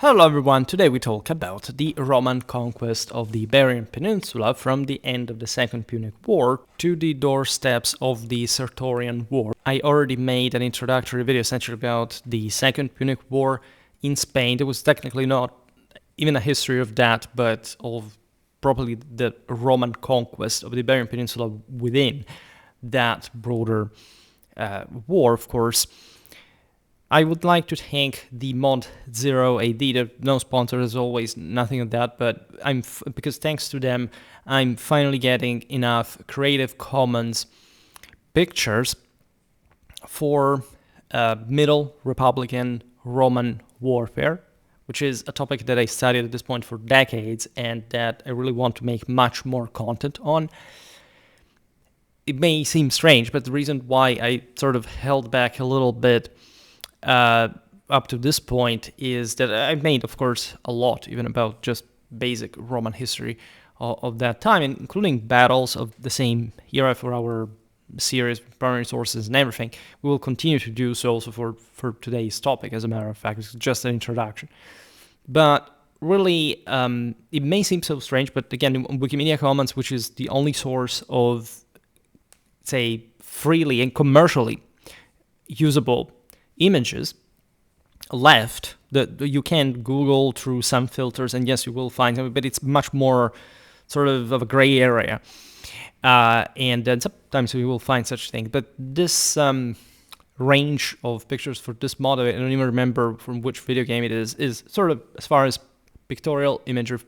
Hello everyone, today we talk about the Roman conquest of the Iberian Peninsula from the end of the Second Punic War to the doorsteps of the Sertorian War. I already made an introductory video essentially about the Second Punic War in Spain. There was technically not even a history of that, but of probably the Roman conquest of the Iberian Peninsula within that broader war, of course. I would like to thank the mod 0AD. There's no sponsor as always, nothing of that, but because thanks to them, I'm finally getting enough Creative Commons pictures for Middle Republican Roman warfare, which is a topic that I studied at this point for decades and that I really want to make much more content on. It may seem strange, but the reason why I sort of held back a little bit up to this point is that I've made, of course, a lot, even about just basic Roman history of that time, including battles of the same era for our series, primary sources and everything. We will continue to do so also for today's topic, as a matter of fact. It's just an introduction. But really, it may seem so strange, but again, in Wikimedia Commons, which is the only source of, say, freely and commercially usable images left that you can Google through some filters, and yes, you will find them, but it's much more sort of a gray area. And then sometimes we will find such thing. But this range of pictures for this model, I don't even remember from which video game it is sort of, as far as pictorial imagery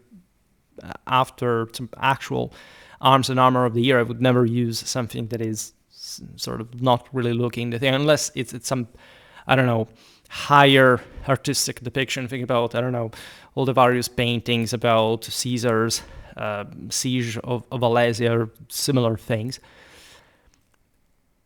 after some actual arms and armor of the year, I would never use something that is sort of not really looking the thing, unless it's some, I don't know, higher artistic depiction. Think about, I don't know, all the various paintings about Caesar's siege of Alesia or similar things.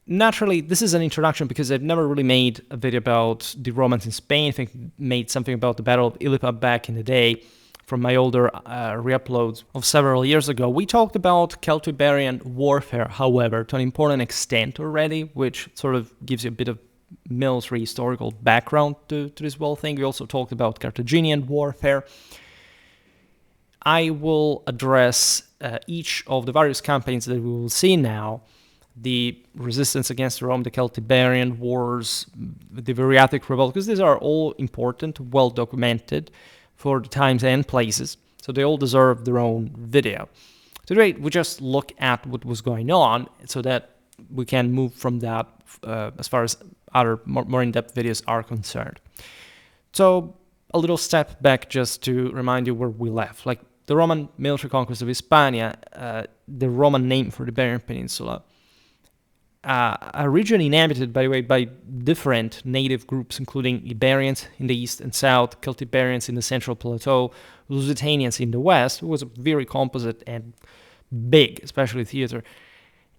Naturally, this is an introduction because I've never really made a video about the Romans in Spain. I think made something about the Battle of Ilipa back in the day from my older re-uploads of several years ago. We talked about Celto-Iberian warfare, however, to an important extent already, which sort of gives you a bit of military historical background to this whole thing. We also talked about Carthaginian warfare. I will address each of the various campaigns that we will see now: the resistance against Rome, the Celtiberian wars, the Viriatic revolt, because these are all important, well documented for the times and places, so they all deserve their own video. Today we just look at what was going on so that we can move from that as far as other more in-depth videos are concerned. So a little step back just to remind you where we left. Like the Roman military conquest of Hispania, the Roman name for the Iberian Peninsula, a region inhabited, by the way, by different native groups, including Iberians in the east and south, Celtiberians in the central plateau, Lusitanians in the west, who was a very composite and big, especially theater,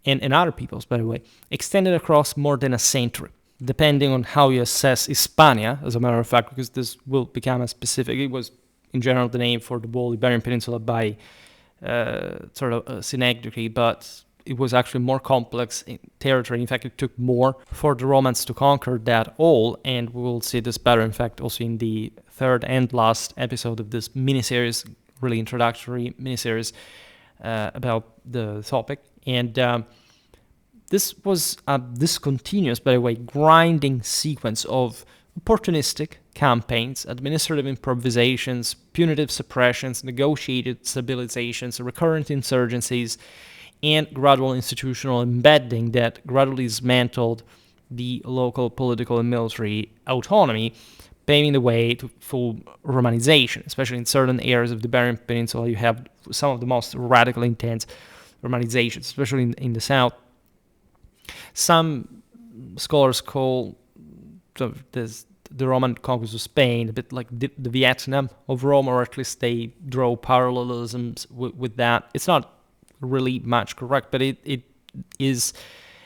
and other peoples, by the way, extended across more than a century, depending on how you assess Hispania, as a matter of fact, because this will become a specific. It was, in general, the name for the whole Iberian Peninsula by sort of synecdoche, but it was actually more complex in territory. In fact, it took more for the Romans to conquer that all, and we will see this better, in fact, also in the third and last episode of this miniseries, really introductory miniseries about the topic. And this was a discontinuous, by the way, grinding sequence of opportunistic campaigns, administrative improvisations, punitive suppressions, negotiated stabilizations, recurrent insurgencies, and gradual institutional embedding that gradually dismantled the local political and military autonomy, paving the way to full Romanization. Especially in certain areas of the Iberian Peninsula, you have some of the most radical, intense Romanization, especially in the south. Some scholars call the Roman conquest of Spain a bit like the Vietnam of Rome, or at least they draw parallelisms with that. It's not really much correct, but it is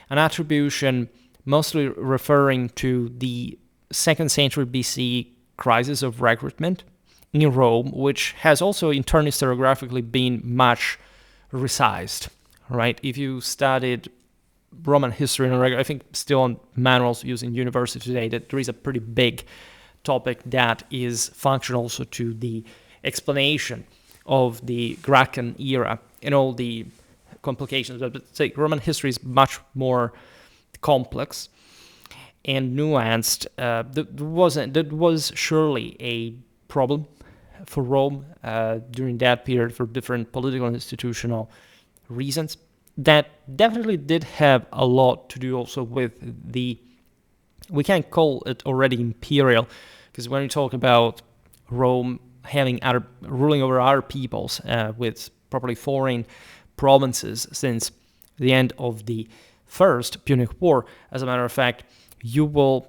an attribution mostly referring to the 2nd century BC crisis of recruitment in Rome, which has also in turn historiographically been much resized, right? If you studied Roman history, I think still on manuals used in university today, that there is a pretty big topic that is functional also to the explanation of the Gracchian era and all the complications. But say Roman history is much more complex and nuanced. That was surely a problem for Rome during that period for different political and institutional reasons. That definitely did have a lot to do also with we can't call it already imperial, because when you talk about Rome having ruling over other peoples with probably foreign provinces since the end of the First Punic War, as a matter of fact, you will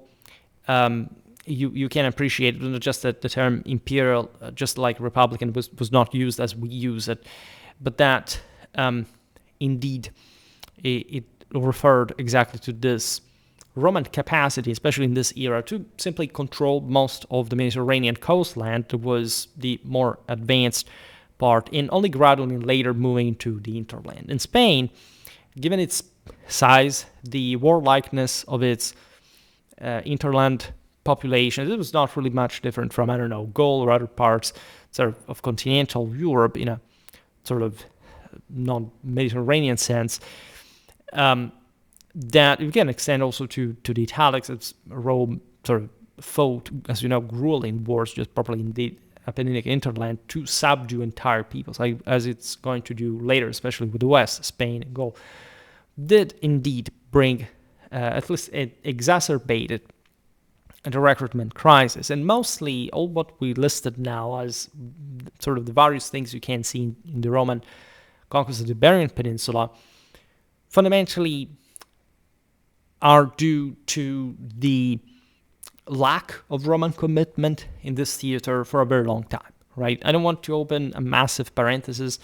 you can appreciate not just that the term imperial, just like republican, was not used as we use it, but that indeed it referred exactly to this Roman capacity, especially in this era, to simply control most of the Mediterranean coastland. That was the more advanced part, and only gradually later moving to the hinterland. In Spain, given its size, the warlikeness of its hinterland population, it was not really much different from, I don't know, Gaul or other parts of continental Europe in a sort of non-Mediterranean sense. That you can extend also to the Italics, as Rome sort of fought, as you know, grueling wars just properly in the Apenninic hinterland to subdue entire peoples, as it's going to do later, especially with the West, Spain and Gaul, did indeed bring, at least it exacerbated the recruitment crisis. And mostly all what we listed now as sort of the various things you can see in the Roman conquest of the Iberian Peninsula fundamentally are due to the lack of Roman commitment in this theater for a very long time, right? I don't want to open a massive parenthesis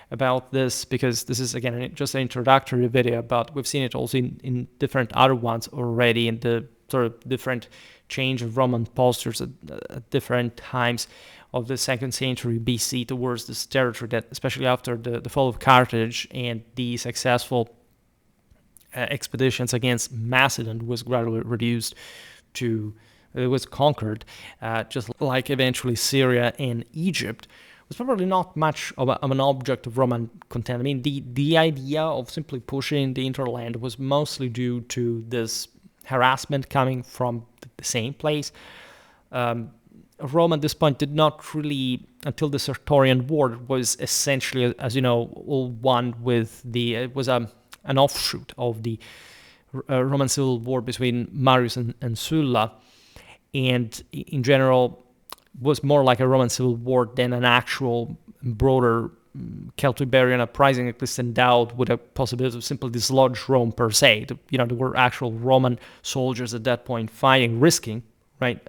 about this, because this is, again, just an introductory video, but we've seen it also in different other ones already, in the sort of different change of Roman postures at different times of the 2nd century BC towards this territory, that especially after the fall of Carthage and the successful expeditions against Macedon was gradually reduced to, it was conquered, just like eventually Syria and Egypt, was probably not much of an object of Roman content. I mean, the idea of simply pushing the hinterland was mostly due to this harassment coming from the same place. Rome at this point did not really, until the Sertorian War, was essentially, as you know, all one with it was an offshoot of the Roman civil war between Marius and Sulla, and in general was more like a Roman civil war than an actual broader Celto-Iberian uprising, at least endowed with a possibility of simply dislodge Rome per se. There were actual Roman soldiers at that point fighting, risking, right,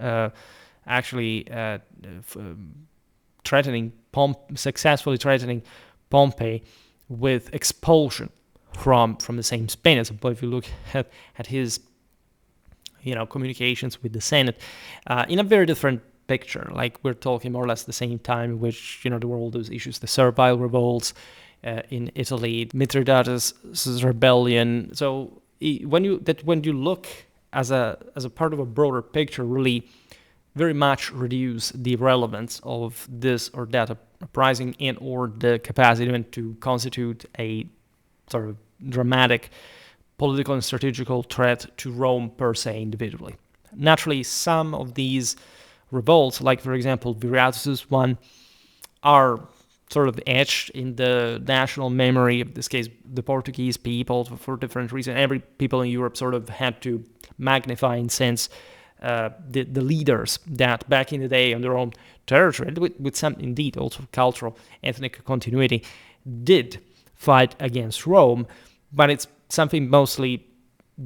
successfully threatening Pompey with expulsion from the same Spain. As if you look at his communications with the Senate, in a very different picture, like we're talking more or less the same time in which there were all those issues, the Servile revolts in Italy, Mithridates' rebellion. So when you look as a part of a broader picture, really very much reduce the relevance of this or that uprising and or the capacity even to constitute a sort of dramatic political and strategical threat to Rome per se individually. Naturally, some of these revolts, like for example Viriatus' one, are sort of etched in the national memory, in this case the Portuguese people, for different reasons. Every people in Europe sort of had to magnify and sense the leaders that back in the day on their own territory, with some indeed also cultural ethnic continuity, did fight against Rome, but it's something mostly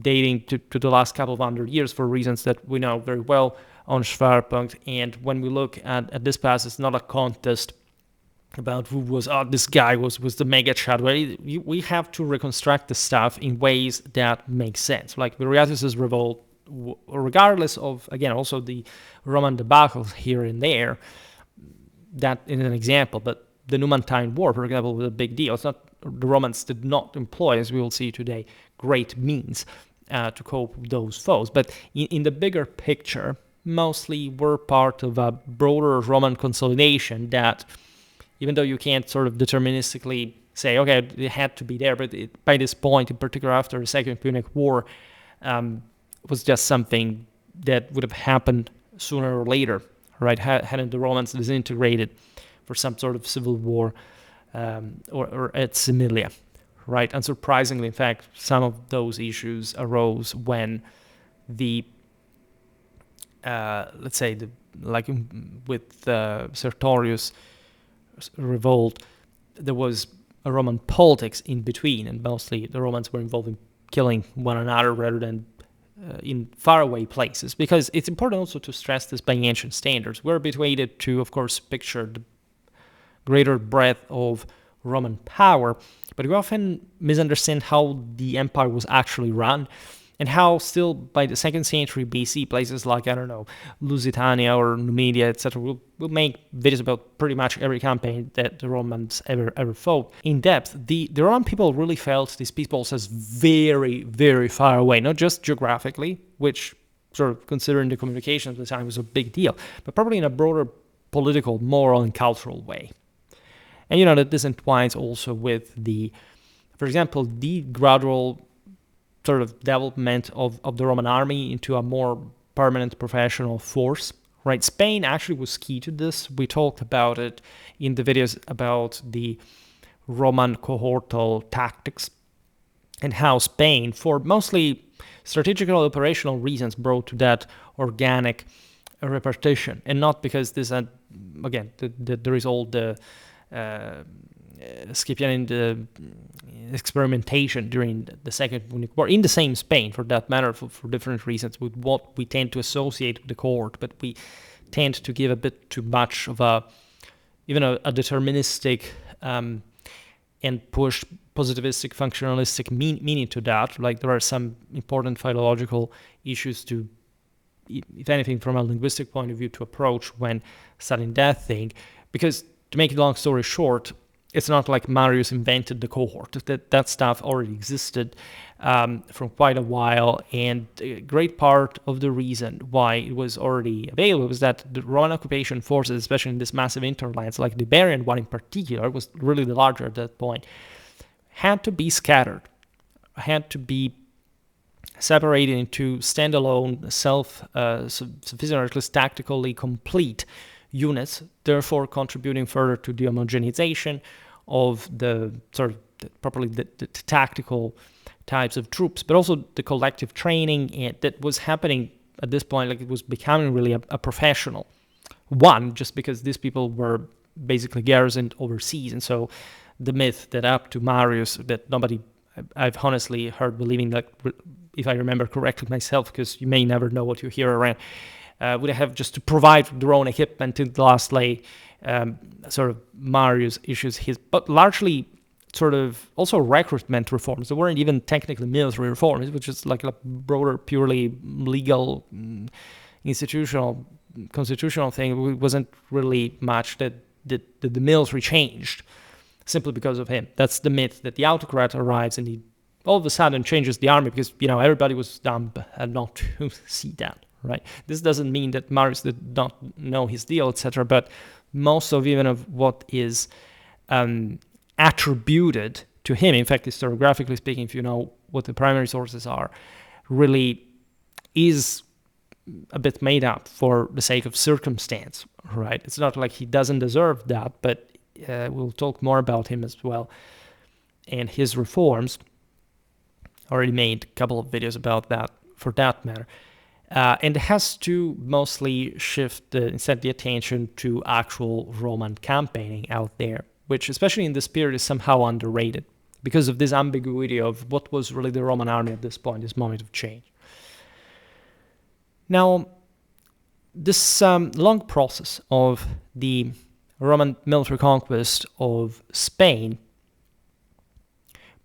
dating to the last couple of hundred years for reasons that we know very well on Schwerpunkt. And when we look at this past, it's not a contest about who was, this guy was the mega chad. We have to reconstruct the stuff in ways that make sense. Like Viriatus' revolt, regardless of, again, also the Roman debacle here and there, that is an example, but the Numantine War, for example, was a big deal. It's not, the Romans did not employ, as we will see today, great means to cope with those foes. But in the bigger picture, mostly were part of a broader Roman consolidation that, even though you can't sort of deterministically say, okay, it had to be there, but by this point, in particular after the Second Punic War, was just something that would have happened sooner or later, right? Hadn't the Romans disintegrated for some sort of civil war or at Similia, right? Unsurprisingly, in fact, some of those issues arose when the let's say, with Sertorius' revolt, there was a Roman politics in between, and mostly the Romans were involved in killing one another rather than in faraway places. Because it's important also to stress this by ancient standards. We're habituated to, of course, picture the greater breadth of Roman power, but we often misunderstand how the empire was actually run, and how still by the 2nd century BC, places like, I don't know, Lusitania or Numidia, etc., will make videos about pretty much every campaign that the Romans ever fought in depth. The Roman people really felt these peoples as very, very far away, not just geographically, which sort of considering the communications at the time was a big deal, but probably in a broader political, moral, and cultural way. And that this entwines also with for example, the gradual sort of development of the Roman army into a more permanent professional force, right? Spain actually was key to this. We talked about it in the videos about the Roman cohortal tactics and how Spain, for mostly strategical operational reasons, brought to that organic repartition, and not because this, again, there is all the Scipian experimentation during the Second Punic War in the same Spain, for that matter, for different reasons, with what we tend to associate with the cohort, but we tend to give a bit too much of a deterministic and push positivistic, functionalistic meaning to that. Like, there are some important philological issues to, if anything, from a linguistic point of view, to approach when studying that thing, because, to make a long story short, it's not like Marius invented the cohort. That stuff already existed from quite a while, and a great part of the reason why it was already available was that the Roman occupation forces, especially in this massive interlands, like the Iberian one in particular, was really the larger at that point, had to be scattered, had to be separated into standalone, self-sufficient, or at least tactically complete units, therefore contributing further to the homogenization of the sort of the tactical types of troops, but also the collective training that was happening at this point. Like, it was becoming really a professional one, just because these people were basically garrisoned overseas. And so the myth that up to Marius, that nobody, I've honestly heard believing, that, if I remember correctly myself, because you may never know what you hear around, would have just to provide their own equipment in the last lay, sort of Marius issues his, but largely sort of also recruitment reforms. They weren't even technically military reforms, which is like a broader, purely legal, institutional, constitutional thing. It wasn't really much that the military changed simply because of him. That's the myth, that the autocrat arrives and he all of a sudden changes the army because, everybody was dumb not to see that. Right. This doesn't mean that Marius did not know his deal, etc. But most of even of what is attributed to him, in fact, historiographically speaking, if you know what the primary sources are, really is a bit made up for the sake of circumstance. Right. It's not like he doesn't deserve that, but we'll talk more about him as well and his reforms. Already made a couple of videos about that, for that matter. And it has to mostly shift instead the attention to actual Roman campaigning out there, which, especially in this period, is somehow underrated because of this ambiguity of what was really the Roman army at this point, this moment of change. Now, this long process of the Roman military conquest of Spain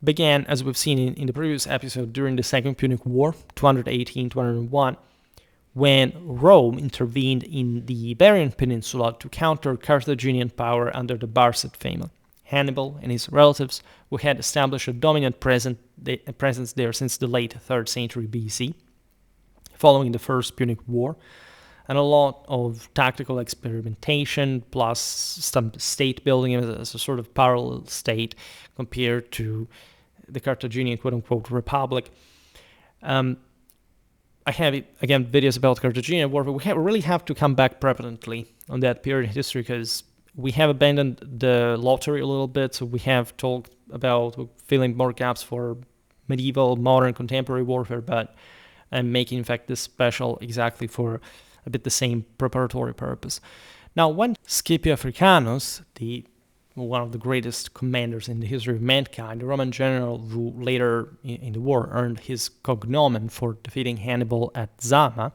began, as we've seen in the previous episode, during the Second Punic War, 218-201, when Rome intervened in the Iberian Peninsula to counter Carthaginian power under the Barcid family. Hannibal and his relatives, who had established a dominant presence there since the late 3rd century BC, following the First Punic War, and a lot of tactical experimentation, plus some state building as a sort of parallel state compared to the Carthaginian quote-unquote republic. I have, again, videos about Carthaginian War, but we really have to come back prevalently on that period in history, because we have abandoned the lottery a little bit, so we have talked about filling more gaps for medieval, modern, contemporary warfare, but I'm making, in fact, this special exactly for a bit the same preparatory purpose. Now, when Scipio Africanus, one of the greatest commanders in the history of mankind, the Roman general who later in the war earned his cognomen for defeating Hannibal at Zama,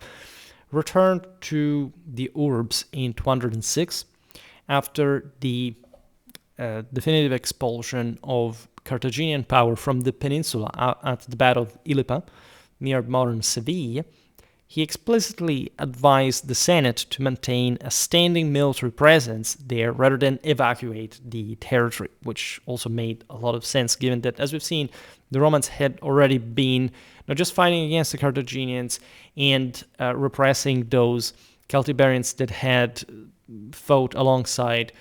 returned to the Urbs in 206 after the definitive expulsion of Carthaginian power from the peninsula at the Battle of Ilipa, near modern Seville. He explicitly advised the Senate to maintain a standing military presence there rather than evacuate the territory, which also made a lot of sense given that, as we've seen, the Romans had already been not just fighting against the Carthaginians and repressing those Celtiberians that had fought alongside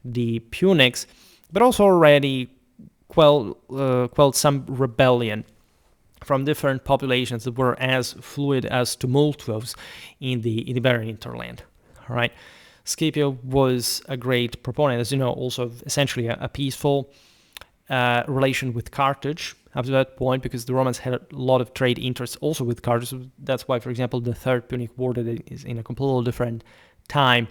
the Punics, but also already quelled some rebellion from different populations that were as fluid as tumultuous in the Iberian hinterland. All right, Scipio was a great proponent, as you know, also of essentially a peaceful relation with Carthage up to that point, because the Romans had a lot of trade interests also with Carthage. So that's why, for example, the Third Punic War, that is in a completely different time,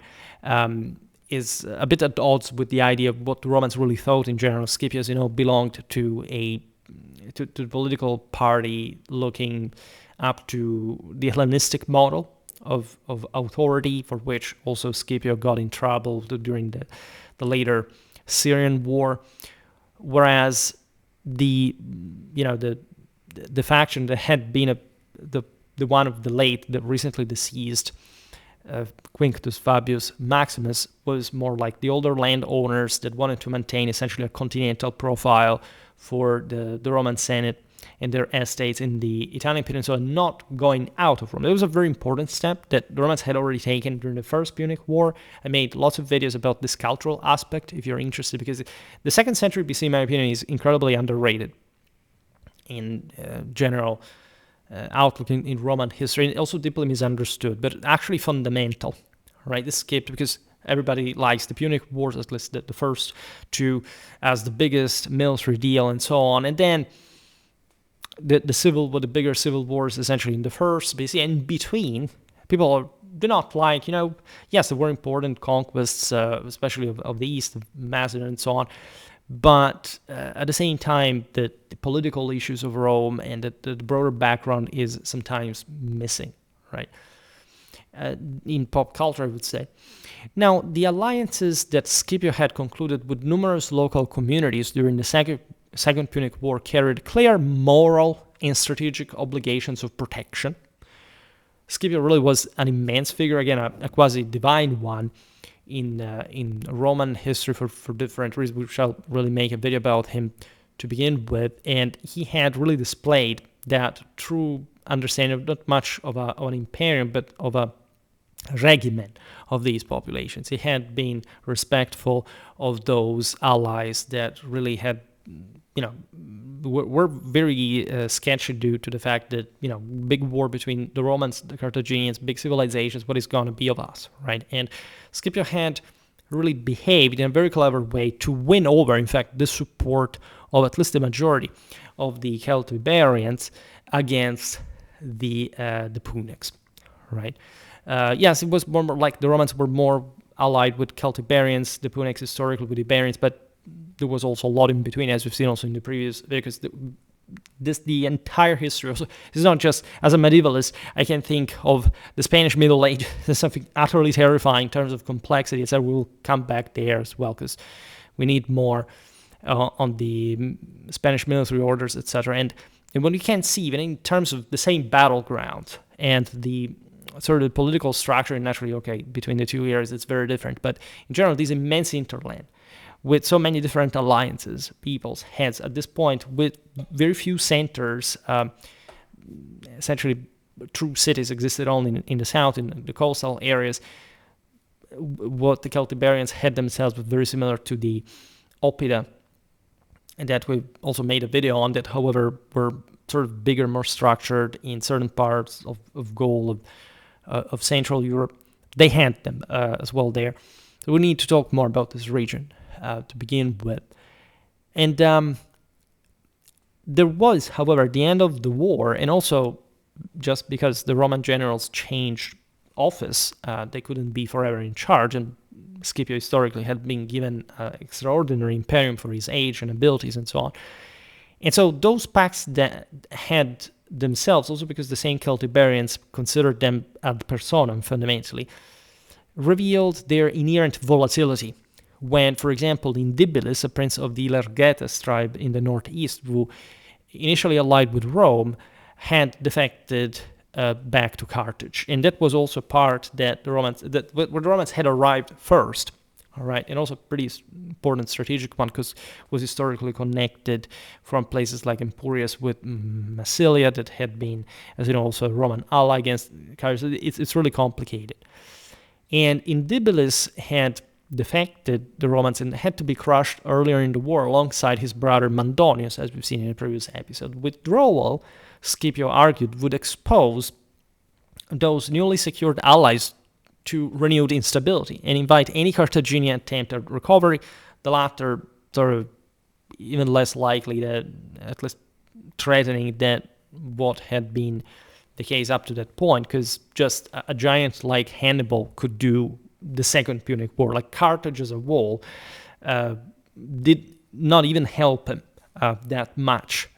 is a bit at odds with the idea of what the Romans really thought in general. Scipio, as you know, belonged to the political party looking up to the Hellenistic model of authority, for which also Scipio got in trouble during the later Syrian war, whereas the faction that had been the one of the recently deceased Quinctus Fabius Maximus was more like the older landowners that wanted to maintain essentially a continental profile for the Roman Senate and their estates in the Italian peninsula, not going out of Rome. It was a very important step that the Romans had already taken during the First Punic War. I made lots of videos about this cultural aspect if you're interested, because the 2nd century BC, in my opinion, is incredibly underrated in general outlook in Roman history, and also deeply misunderstood, but actually fundamental, right? This skipped because everybody likes the Punic Wars, at least the first two, as the biggest military deal and so on. And then the bigger civil wars essentially in the first BC, and in between, people do not like, yes, there were important conquests, especially of the East, of Macedon and so on, but at the same time, the political issues of Rome and the broader background is sometimes missing, right? In pop culture, I would say. Now, the alliances that Scipio had concluded with numerous local communities during the Second Punic War carried clear moral and strategic obligations of protection. Scipio really was an immense figure, again, a quasi-divine one in Roman history for different reasons. We shall really make a video about him to begin with, and he had really displayed that true understanding of not much of an imperium, but of a regimen of these populations. He had been respectful of those allies that really had, were very sketchy due to the fact that, big war between the Romans, the Carthaginians, big civilizations, what is going to be of us, right? And Scipio had really behaved in a very clever way to win over, in fact, the support of at least the majority of the Celtiberians against the Punics, right? Yes, it was more like the Romans were more allied with Celtiberians, the Punics historically with Iberians, but there was also a lot in between, as we've seen also in the previous, because the entire history also, it's not just, as a medievalist, I can think of the Spanish Middle Age as something utterly terrifying in terms of complexity, so we'll come back there as well, because we need more on the Spanish military orders, etc. And when you can see, even in terms of the same battleground and the sort of political structure, naturally, okay, between the two areas, it's very different. But in general, this immense hinterland with so many different alliances, peoples, heads at this point, with very few centers, essentially true cities existed only in the south, in the coastal areas. What the Celtiberians had themselves was very similar to the Oppida, and that we also made a video on, that however were sort of bigger, more structured in certain parts of Gaul, of Central Europe. They had them as well there. So we need to talk more about this region to begin with. And there was, however, at the end of the war, and also just because the Roman generals changed office, they couldn't be forever in charge, and Scipio historically had been given extraordinary imperium for his age and abilities and so on. And so those pacts that had themselves, also because the same Celtiberians considered them ad personam fundamentally, revealed their inherent volatility. When, for example, Indibilis, a prince of the Largetes tribe in the northeast, who initially allied with Rome, had defected back to Carthage, and that was also part that the Romans had arrived first. All right, and also a pretty important strategic one, because it was historically connected from places like Empúries with Massilia, that had been, as you know, also a Roman ally against Carthage. So it's really complicated. And Indibilis had defected the Romans and had to be crushed earlier in the war alongside his brother Mandonius, as we've seen in a previous episode. Withdrawal, Scipio argued, would expose those newly secured allies to renewed instability and invite any Carthaginian attempt at recovery, the latter sort of even less likely, that at least threatening that what had been the case up to that point, because just a giant like Hannibal could do the Second Punic War. Like Carthage as a whole did not even help him that much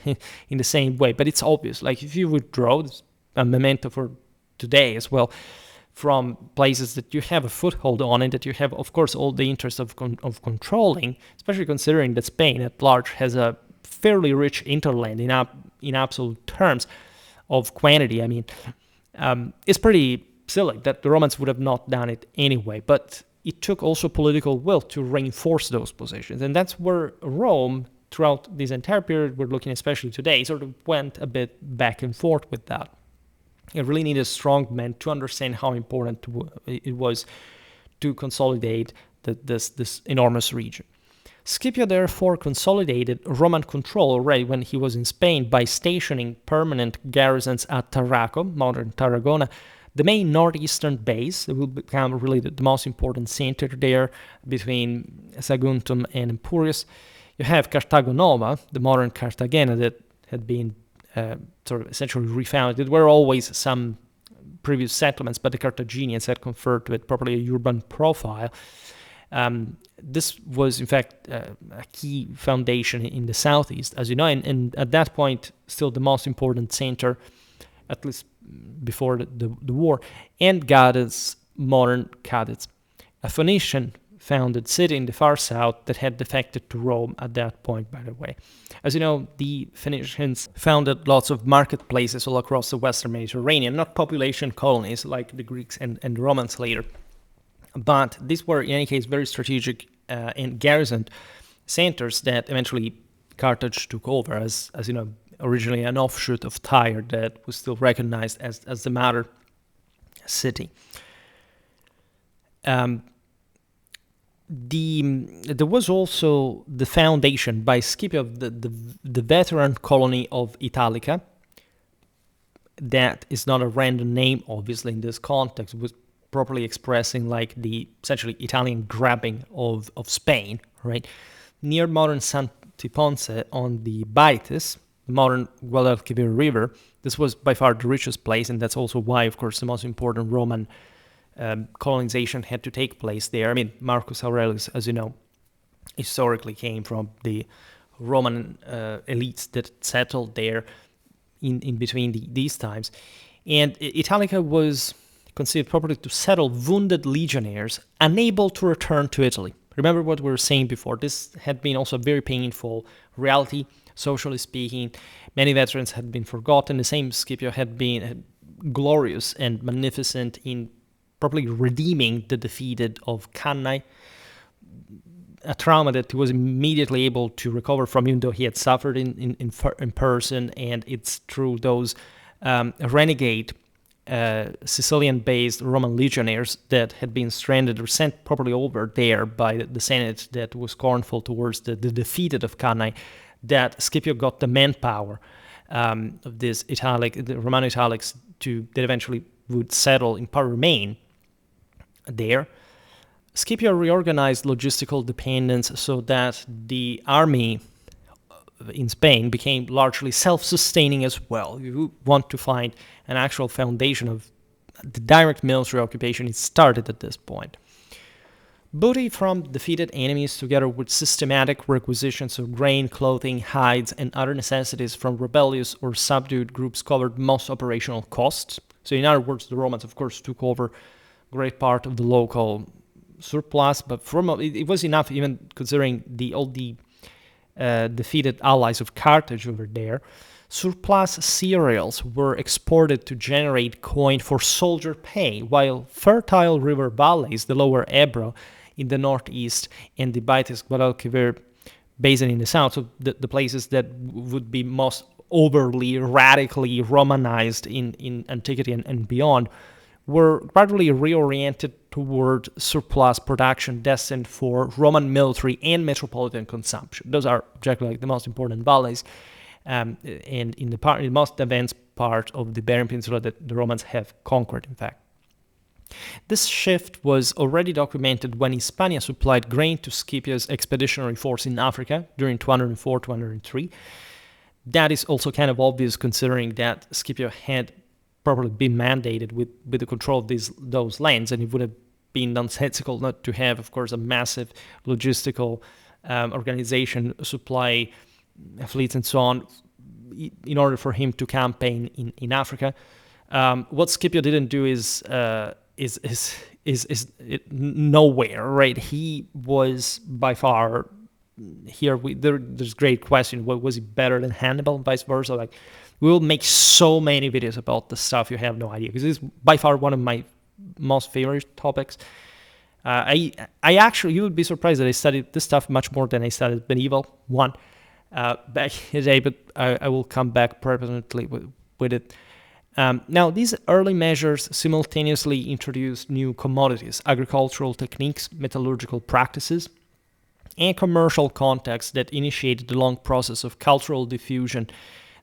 in the same way. But it's obvious, like if you withdraw, this a memento for today as well, from places that you have a foothold on, and that you have, of course, all the interest of controlling, especially considering that Spain at large has a fairly rich interland in absolute terms of quantity. I mean, it's pretty silly that the Romans would have not done it anyway, but it took also political will to reinforce those positions, and that's where Rome, throughout this entire period we're looking, especially today, sort of went a bit back and forth with that. It really needed strong men to understand how important it was to consolidate this enormous region. Scipio therefore consolidated Roman control already when he was in Spain by stationing permanent garrisons at Tarraco, modern Tarragona, the main northeastern base. That will become really the most important center there between Saguntum and Empúries. You have Carthago Nova, the modern Cartagena, that had been sort of essentially refounded. There were always some previous settlements, but the Carthaginians had conferred to it properly a urban profile. This was, in fact, a key foundation in the southeast, as you know, and at that point, still the most important center, at least before the war, and Gades, modern Cadiz, a Phoenician founded city in the far south that had defected to Rome at that point, by the way. As you know, the Phoenicians founded lots of marketplaces all across the Western Mediterranean, not population colonies like the Greeks and the Romans later. But these were, in any case, very strategic and garrisoned centers that eventually Carthage took over as you know, originally an offshoot of Tyre that was still recognized as the mother city. There was also the foundation by Scipio of the veteran colony of Italica. That is not a random name, obviously, in this context. It was properly expressing like the essentially Italian grabbing of Spain, right? Near modern Santiponce on the Baetis, the modern Guadalquivir River. This was by far the richest place, and that's also why, of course, the most important Roman colonization had to take place there. I mean, Marcus Aurelius, as you know, historically came from the Roman elites that settled there in between these times. And Italica was considered properly to settle wounded legionnaires unable to return to Italy. Remember what we were saying before. This had been also a very painful reality, socially speaking. Many veterans had been forgotten. The same Scipio had been glorious and magnificent in properly redeeming the defeated of Cannae, a trauma that he was immediately able to recover from, even though he had suffered in person. And it's through those renegade Sicilian-based Roman legionnaires that had been stranded or sent properly over there by the Senate that was scornful towards the defeated of Cannae, that Scipio got the manpower of this the Romano Italics that eventually would settle, in part remain there. Scipio reorganized logistical dependence so that the army in Spain became largely self-sustaining as well. You want to find an actual foundation of the direct military occupation. It started at this point. Booty from defeated enemies, together with systematic requisitions of grain, clothing, hides, and other necessities from rebellious or subdued groups, covered most operational costs. So in other words, the Romans, of course, took over a great part of the local surplus, but it was enough, even considering all the defeated allies of Carthage over there. Surplus cereals were exported to generate coin for soldier pay, while fertile river valleys, the lower Ebro in the northeast and the Baetis-Guadalquivir basin in the south, so the places that would be most overly, radically Romanized in antiquity and beyond, were gradually reoriented toward surplus production destined for Roman military and metropolitan consumption. Those are objectively like the most important valleys, and in the most advanced part of the Iberian Peninsula that the Romans have conquered, in fact. This shift was already documented when Hispania supplied grain to Scipio's expeditionary force in Africa during 204-203. That is also kind of obvious considering that Scipio had probably been mandated with the control of those lands, and it would have been nonsensical not to have, of course, a massive logistical organization, supply fleets and so on, in order for him to campaign in Africa. What Scipio didn't do is nowhere, right? He was by far here. There's great question. Was he better than Hannibal and vice versa? Like, we will make so many videos about the stuff you have no idea, because it's by far one of my most favorite topics. I actually, you would be surprised that I studied this stuff much more than I studied medieval one back in the day, but I will come back permanently with it. Now, these early measures simultaneously introduced new commodities, agricultural techniques, metallurgical practices, and commercial contexts that initiated the long process of cultural diffusion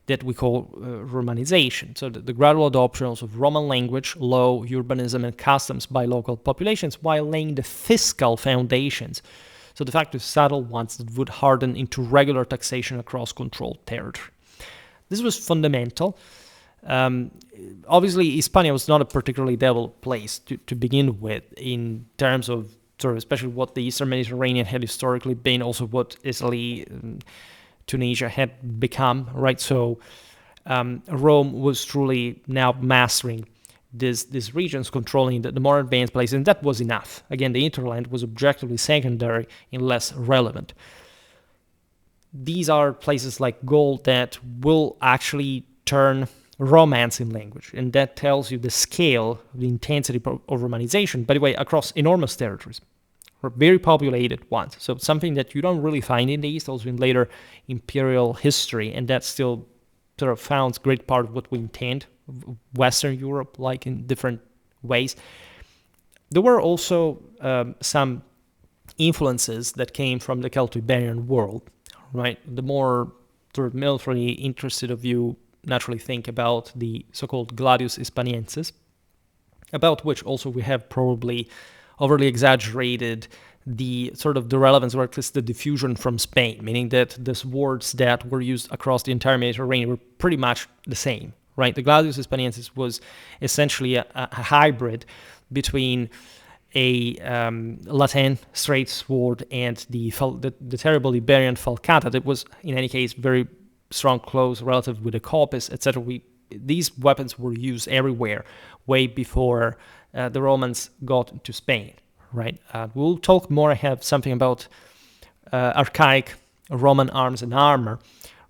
that we call Romanization. So the gradual adoption of Roman language, law, urbanism, and customs by local populations, while laying the fiscal foundations. So the fact is subtle ones that would harden into regular taxation across controlled territory. This was fundamental. Obviously, Hispania was not a particularly developed place to begin with in terms of sort of especially what the Eastern Mediterranean had historically been, also what Italy, Tunisia had become, right? So Rome was truly now mastering these regions, controlling the more advanced places, and that was enough. Again, the hinterland was objectively secondary and less relevant. These are places like Gaul that will actually turn Romance in language, and that tells you the scale, the intensity of Romanization, by the way, across enormous territories, very populated ones. So something that you don't really find in the East, also in later imperial history, and that still sort of founds great part of what we intend Western Europe, like in different ways. There were also some influences that came from the Celto-Iberian world, right? The more sort of militarily interested of you naturally think about the so-called Gladius Hispaniensis, about which also we have probably overly exaggerated the sort of the relevance, or at least the diffusion from Spain, meaning that the swords that were used across the entire Mediterranean were pretty much the same, right? The Gladius Hispaniensis was essentially a hybrid between a Latin straight sword and the terrible Iberian falcata that was, in any case, very strong close relative with the coppice, etc. These weapons were used everywhere way before the Romans got to Spain, right? We'll talk more. I have something about archaic Roman arms and armor,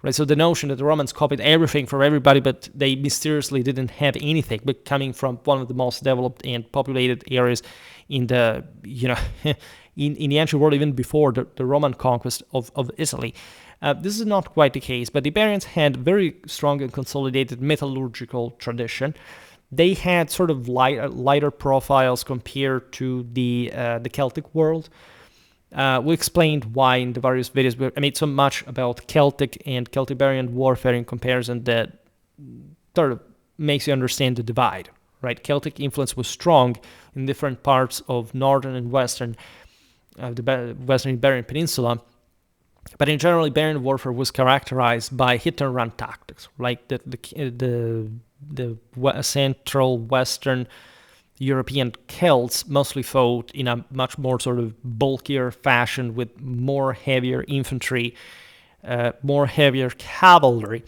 right? So the notion that the Romans copied everything from everybody, but they mysteriously didn't have anything, but coming from one of the most developed and populated areas in the in the ancient world, even before the Roman conquest of Italy. This is not quite the case, but the Iberians had very strong and consolidated metallurgical tradition. They had sort of lighter profiles compared to the Celtic world. We explained why in the various videos. I made so much about Celtic and Celtiberian warfare in comparison that sort of makes you understand the divide, right? Celtic influence was strong in different parts of northern and western, the Western Iberian Peninsula. But in general, Iberian warfare was characterized by hit-and-run tactics, like the central Western European Celts mostly fought in a much more sort of bulkier fashion with more heavier infantry, more heavier cavalry.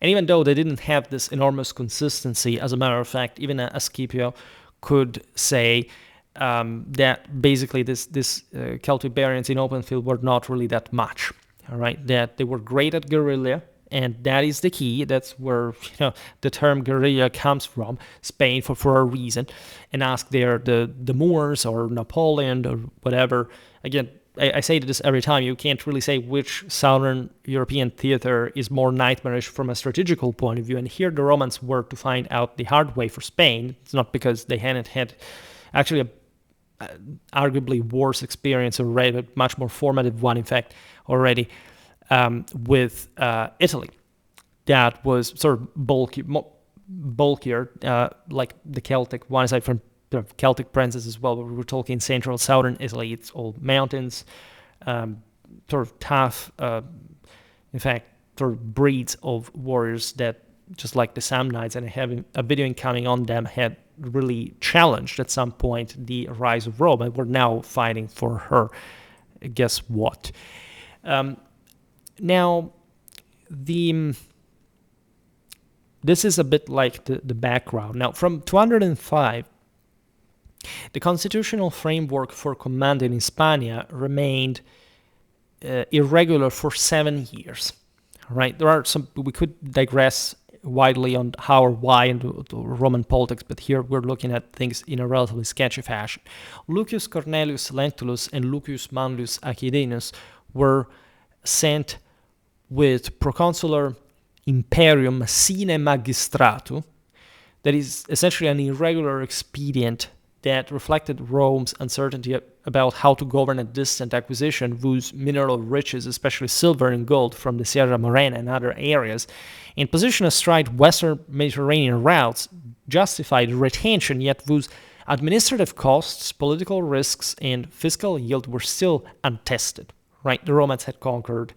And even though they didn't have this enormous consistency, as a matter of fact, even Scipio could say that basically this Celtiberians in open field were not really that much, all right? That they were great at guerrilla, and that is the key. That's where the term guerrilla comes from, Spain for a reason. And ask there the Moors or Napoleon or whatever. Again, I say this every time. You can't really say which southern European theater is more nightmarish from a strategical point of view. And here the Romans were to find out the hard way for Spain. It's not because they hadn't had actually arguably worse experience already, but much more formative one, in fact, already with Italy. That was sort of bulkier, like the Celtic one, aside from the Celtic princes as well. But we were talking central, southern Italy. It's all mountains, sort of tough, in fact, sort of breeds of warriors that, just like the Samnites, and having a video incoming on them, had really challenged at some point the rise of Rome, and we're now fighting for her. Guess what? Now, this is a bit like the background. Now, from 205, the constitutional framework for command in Hispania remained irregular for 7 years. Right? There are some. We could digress widely on how or why in the Roman politics, but here we're looking at things in a relatively sketchy fashion. Lucius Cornelius Lentulus and Lucius Manlius Acidenus were sent with proconsular imperium sine magistratu, that is essentially an irregular expedient that reflected Rome's uncertainty about how to govern a distant acquisition whose mineral riches, especially silver and gold from the Sierra Morena and other areas, and position astride Western Mediterranean routes, justified retention, yet whose administrative costs, political risks, and fiscal yield were still untested. Right? The Romans had conquered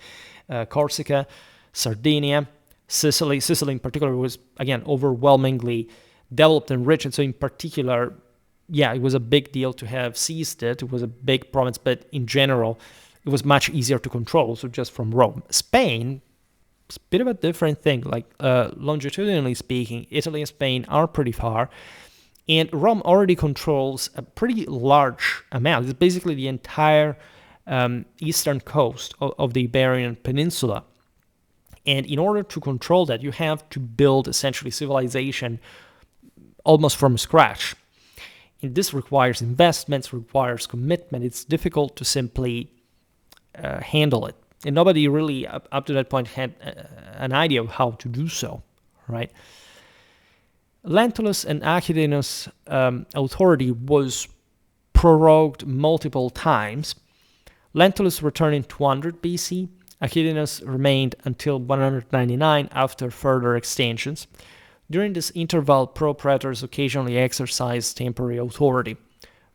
Corsica, Sardinia, Sicily. Sicily in particular was, again, overwhelmingly developed and rich, and so in particular, yeah, it was a big deal to have seized it. It was a big province, but in general, it was much easier to control, so just from Rome. Spain, it's a bit of a different thing. Like, longitudinally speaking, Italy and Spain are pretty far, and Rome already controls a pretty large amount. It's basically the entire eastern coast of the Iberian Peninsula. And in order to control that, you have to build essentially civilization almost from scratch. And this requires investments, requires commitment. It's difficult to simply handle it. And nobody really, up to that point, had an idea of how to do so, right? Lentulus and Acidenus' authority was prorogued multiple times. Lentulus returned in 200 BC. Acidenus remained until 199 after further extensions. During this interval, pro-praetors occasionally exercised temporary authority.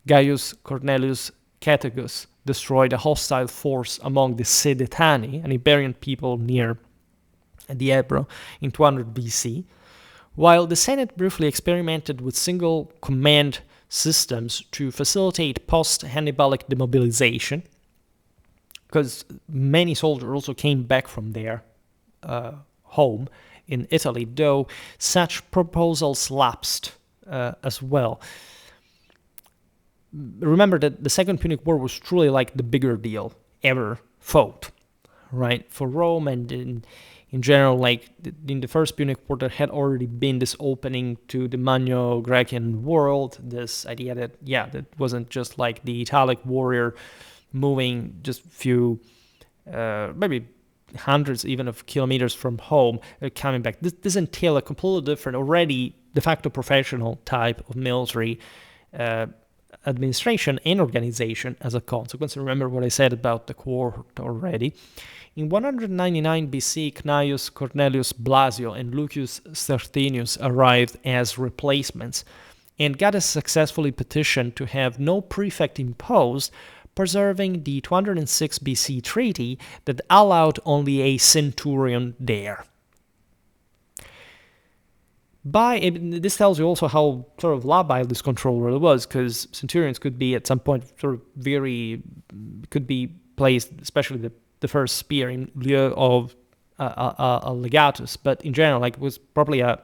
Gaius Cornelius Cethegus destroyed a hostile force among the Sedetani, an Iberian people near the Ebro, in 200 BC, while the Senate briefly experimented with single command systems to facilitate post-Hannibalic demobilization, because many soldiers also came back from their home in Italy, though such proposals lapsed as well. Remember that the Second Punic War was truly like the bigger deal ever fought, right? For Rome, and in general, like in the First Punic War, there had already been this opening to the Magno-Grecian world, this idea that, that wasn't just like the Italic warrior moving just a few, maybe hundreds even of kilometers from home, coming back. This entailed a completely different, already de facto professional type of military administration and organization as a consequence. Remember what I said about the cohort already. In 199 BC, Cneius Cornelius Blasio and Lucius Certinius arrived as replacements, and Gaius successfully petitioned to have no prefect imposed, preserving the 206 BC treaty that allowed only a centurion there. This tells you also how sort of labile this control really was, because centurions could be at some point could be placed, especially the first spear, in lieu of a legatus, but in general, like, it was probably a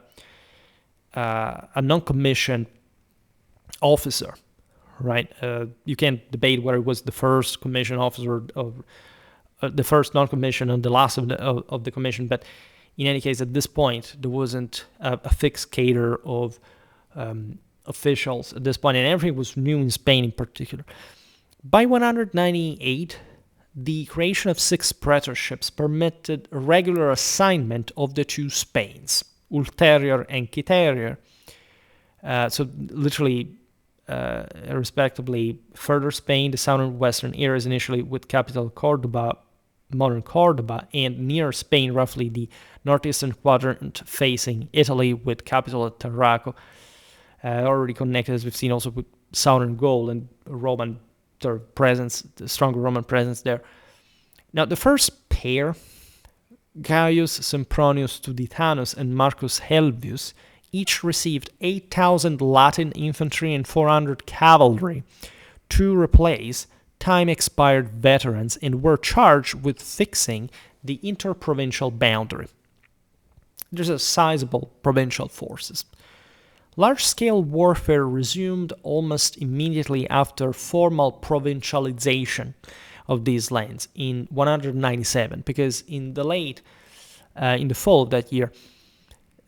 non-commissioned officer, right? You can't debate whether it was the first commissioned officer of the first non-commissioned and the last of the commission, but in any case, at this point, there wasn't a fixed cadre of officials at this point, and everything was new in Spain in particular. By 198, the creation of 6 praetorships permitted a regular assignment of the 2 Spains, ulterior and quiterior. So literally, respectively, further Spain, the southern western areas initially with capital Cordoba, modern Cordoba, and near Spain, roughly the northeastern quadrant facing Italy with capital at Tarraco, already connected, as we've seen, also with southern Gaul and Roman presence, the stronger Roman presence there. Now, the first pair, Gaius Sempronius Tuditanus and Marcus Helvius, each received 8,000 Latin infantry and 400 cavalry to replace time-expired veterans, and were charged with fixing the interprovincial boundary. There's a sizable provincial forces. Large-scale warfare resumed almost immediately after formal provincialization of these lands in 197, because in the fall of that year,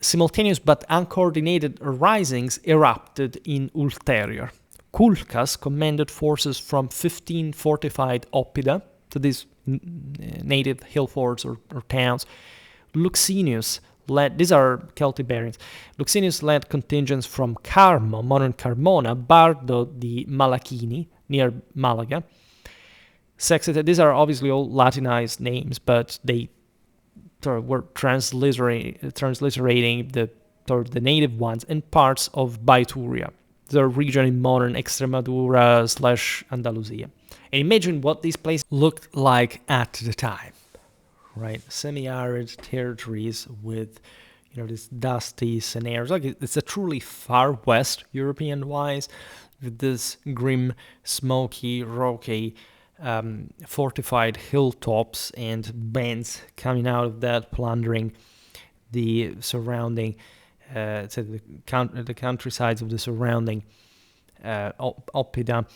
simultaneous but uncoordinated risings erupted in ulterior. Culcas commanded forces from 15 fortified Oppida, to these native hill forts or towns. Luxinius led, these are Celtiberians, Luxinius led contingents from Carmo, modern Carmona, Bardo di Malachini, near Malaga. Sexta, these are obviously all Latinized names, but they were transliterating the native ones, and parts of Baituria, the region in modern Extremadura / Andalusia. And imagine what these places looked like at the time, right? Semi-arid territories with, these dusty scenarios. Like, it's a truly far west, European-wise, with this grim, smoky, rocky, fortified hilltops and bands coming out of that, plundering the surrounding, the countrysides of the surrounding Oppida,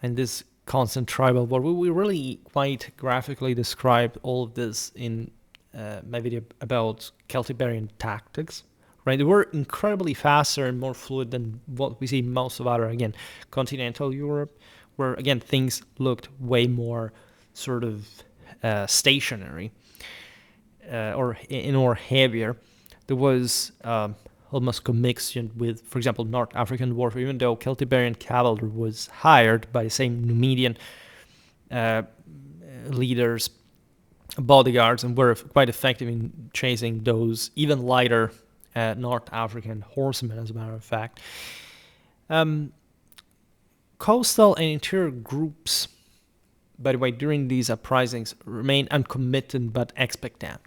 and this constant tribal war. We really quite graphically described all of this in my video about Celtiberian tactics, right? They were incredibly faster and more fluid than what we see in most of other, again, continental Europe, where, again, things looked way more sort of stationary or heavier. There was almost commixtion with, for example, North African warfare, even though Celtiberian cavalry was hired by the same Numidian leaders, bodyguards, and were quite effective in chasing those even lighter North African horsemen, as a matter of fact. Coastal and interior groups, by the way, during these uprisings remained uncommitted but expectant,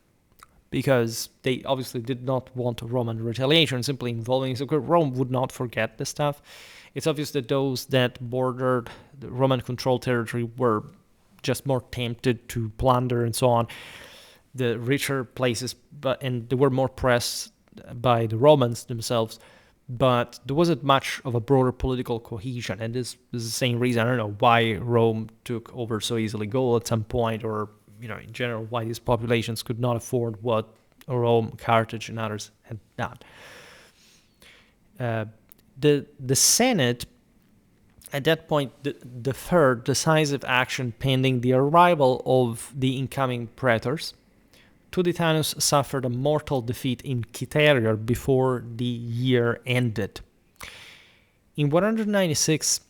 because they obviously did not want a Roman retaliation simply involving. So Rome would not forget this stuff. It's obvious that those that bordered the Roman-controlled territory were just more tempted to plunder and so on the richer places, and they were more pressed by the Romans themselves. But there wasn't much of a broader political cohesion, and this is the same reason, I don't know, why Rome took over so easily Gaul at some point, or, in general, why these populations could not afford what Rome, Carthage, and others had done. The Senate at that point deferred decisive action pending the arrival of the incoming praetors. Tuditanus suffered a mortal defeat in Cytherea before the year ended. In 196,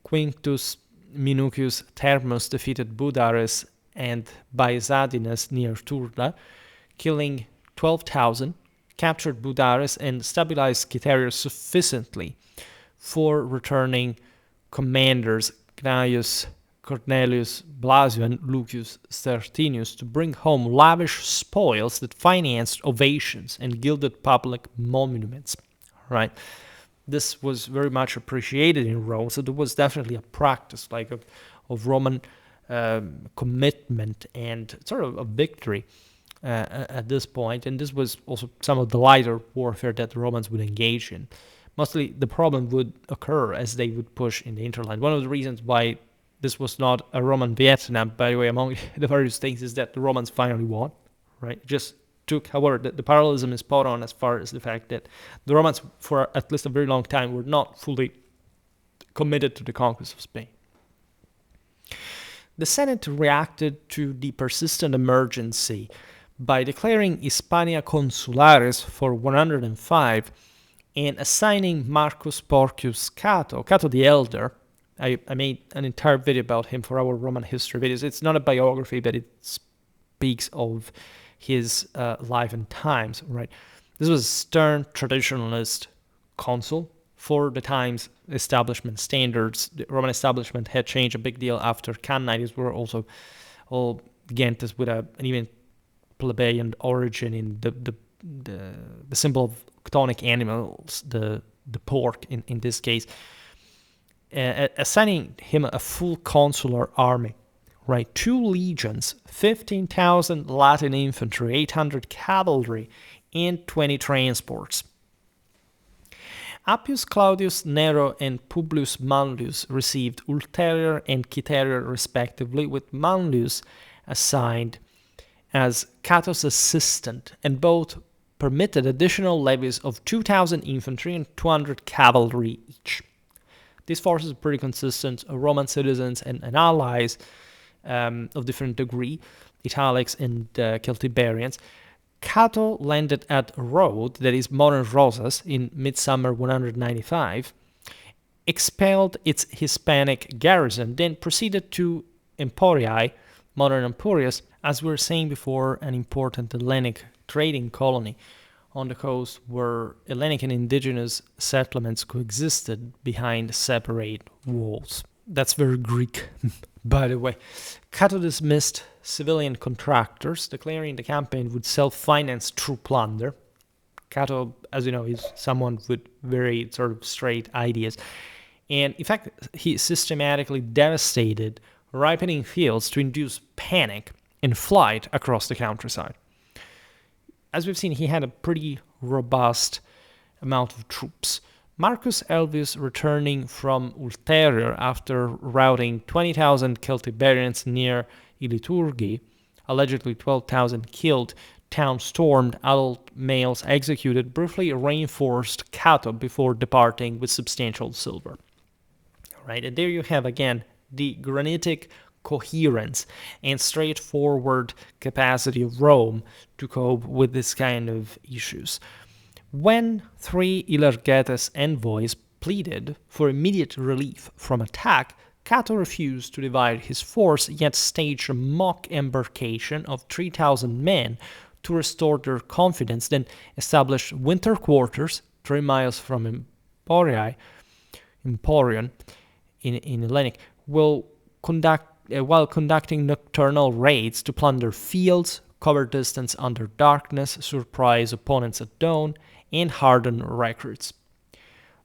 Quintus Minucius Thermus defeated Budares and Baesadines near Turda, killing 12,000, captured Budares, and stabilized Cytherea sufficiently for returning commanders Gnaeus, Cornelius Blasio, and Lucius Stertinius to bring home lavish spoils that financed ovations and gilded public monuments. Right? This was very much appreciated in Rome, so there was definitely a practice of Roman commitment and sort of a victory at this point. And this was also some of the lighter warfare that the Romans would engage in. Mostly the problem would occur as they would push in the interland. One of the reasons why this was not a Roman Vietnam, by the way, among the various things, is that the Romans finally won, right? It just took, however, the parallelism is spot on as far as the fact that the Romans, for at least a very long time, were not fully committed to the conquest of Spain. The Senate reacted to the persistent emergency by declaring Hispania Consulares for 105 and assigning Marcus Porcius Cato the Elder. I made an entire video about him for our Roman history videos. It's not a biography, but it speaks of his life and times, right? This was a stern traditionalist consul for the time's establishment standards. The Roman establishment had changed a big deal after Cannides were also all Gentes with an even plebeian origin in the symbol of chthonic animals, the pork in this case, assigning him a full consular army, right? 2 legions, 15,000 Latin infantry, 800 cavalry, and 20 transports. Appius Claudius Nero and Publius Manlius received Ulterior and Cytherea respectively, with Manlius assigned as Cato's assistant, and both permitted additional levies of 2,000 infantry and 200 cavalry each. These forces are pretty consistent, Roman citizens and allies of different degree, Italics and Celtiberians. Cato landed at Rhodes, that is modern Rosas, in midsummer 195, expelled its Hispanic garrison, then proceeded to Emporiae, modern Emporius, as we were saying before, an important Hellenic trading colony on the coast where Hellenic and indigenous settlements coexisted behind separate walls. That's very Greek, by the way. Cato dismissed civilian contractors, declaring the campaign would self-finance through plunder. Cato, as you know, is someone with very sort of straight ideas. And in fact, he systematically devastated ripening fields to induce panic and flight across the countryside. As we've seen, he had a pretty robust amount of troops. Marcus Elvius, returning from Ulterior after routing 20,000 Celtiberians near Iliturgi, allegedly 12,000 killed, town stormed, adult males executed, briefly reinforced Cato before departing with substantial silver. All right, and there you have again the granitic coherence and straightforward capacity of Rome to cope with this kind of issues. When 3 Ilergetes envoys pleaded for immediate relief from attack, Cato refused to divide his force, yet staged a mock embarkation of 3,000 men to restore their confidence, then established winter quarters 3 miles from Emporion in Hellenic, while conducting nocturnal raids to plunder fields, cover distance under darkness, surprise opponents at dawn, and harden recruits.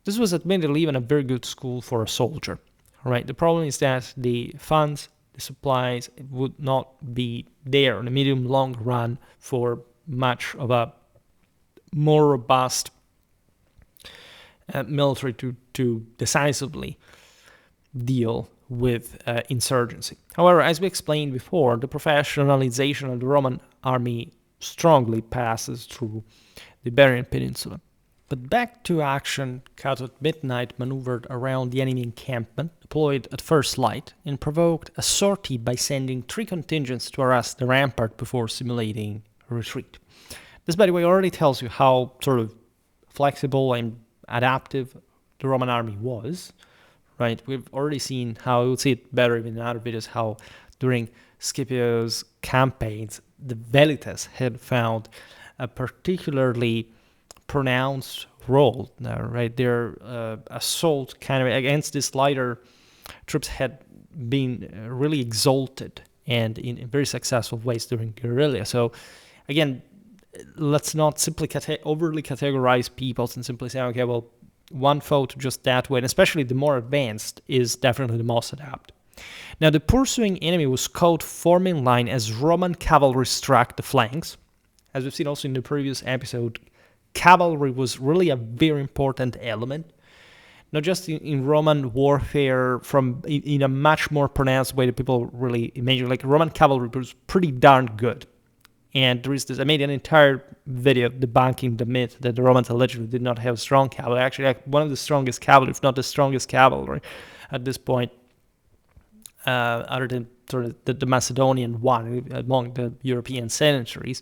This was admittedly even a very good school for a soldier. Right? The problem is that the funds, the supplies would not be there in the medium-long run for much of a more robust military to decisively deal with insurgency. However, as we explained before, the professionalization of the Roman army strongly passes through the Iberian Peninsula. But back to action, Cato at midnight maneuvered around the enemy encampment, deployed at first light, and provoked a sortie by sending 3 contingents to harass the rampart before simulating a retreat. This, by the way, already tells you how sort of flexible and adaptive the Roman army was, right? We've already seen how, we would see it better even in other videos, how during Scipio's campaigns, the Velites had found a particularly pronounced role, right? Their assault kind of against these lighter troops had been really exalted and in very successful ways during guerrilla. So again, let's not simply overly categorize peoples and simply say, okay, well, one fought just that way, and especially the more advanced is definitely the most adapted. Now, the pursuing enemy was caught forming line as Roman cavalry struck the flanks. As we've seen also in the previous episode, cavalry was really a very important element, not just in Roman warfare in a much more pronounced way that people really imagine. Like, Roman cavalry was pretty darn good. And there is this, I made an entire video debunking the myth that the Romans allegedly did not have strong cavalry. Actually, like one of the strongest cavalry, if not the strongest cavalry at this point, other than sort of the Macedonian one among the European centuries.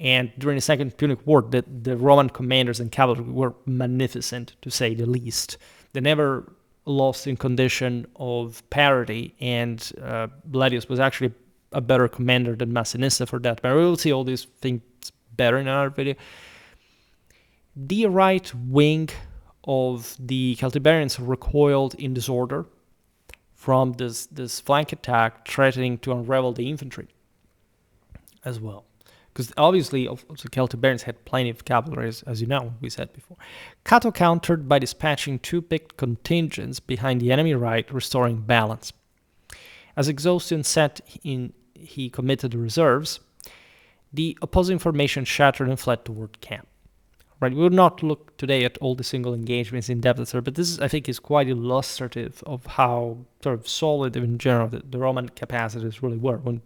And during the Second Punic War, the Roman commanders and cavalry were magnificent, to say the least. They never lost in condition of parity, and Gladius was actually a better commander than Massinissa for that matter. We will see all these things better in another video. The right wing of the Celtiberians recoiled in disorder from this flank attack, threatening to unravel the infantry as well. Because obviously, the Celtiberians had plenty of cavalry, as you know, we said before. Cato countered by dispatching 2 picked contingents behind the enemy right, restoring balance. As exhaustion set in, he committed the reserves. The opposing formation shattered and fled toward camp. Right, we will not look today at all the single engagements in depth, but this, I think, is quite illustrative of how sort of solid, in general, the Roman capacities really were when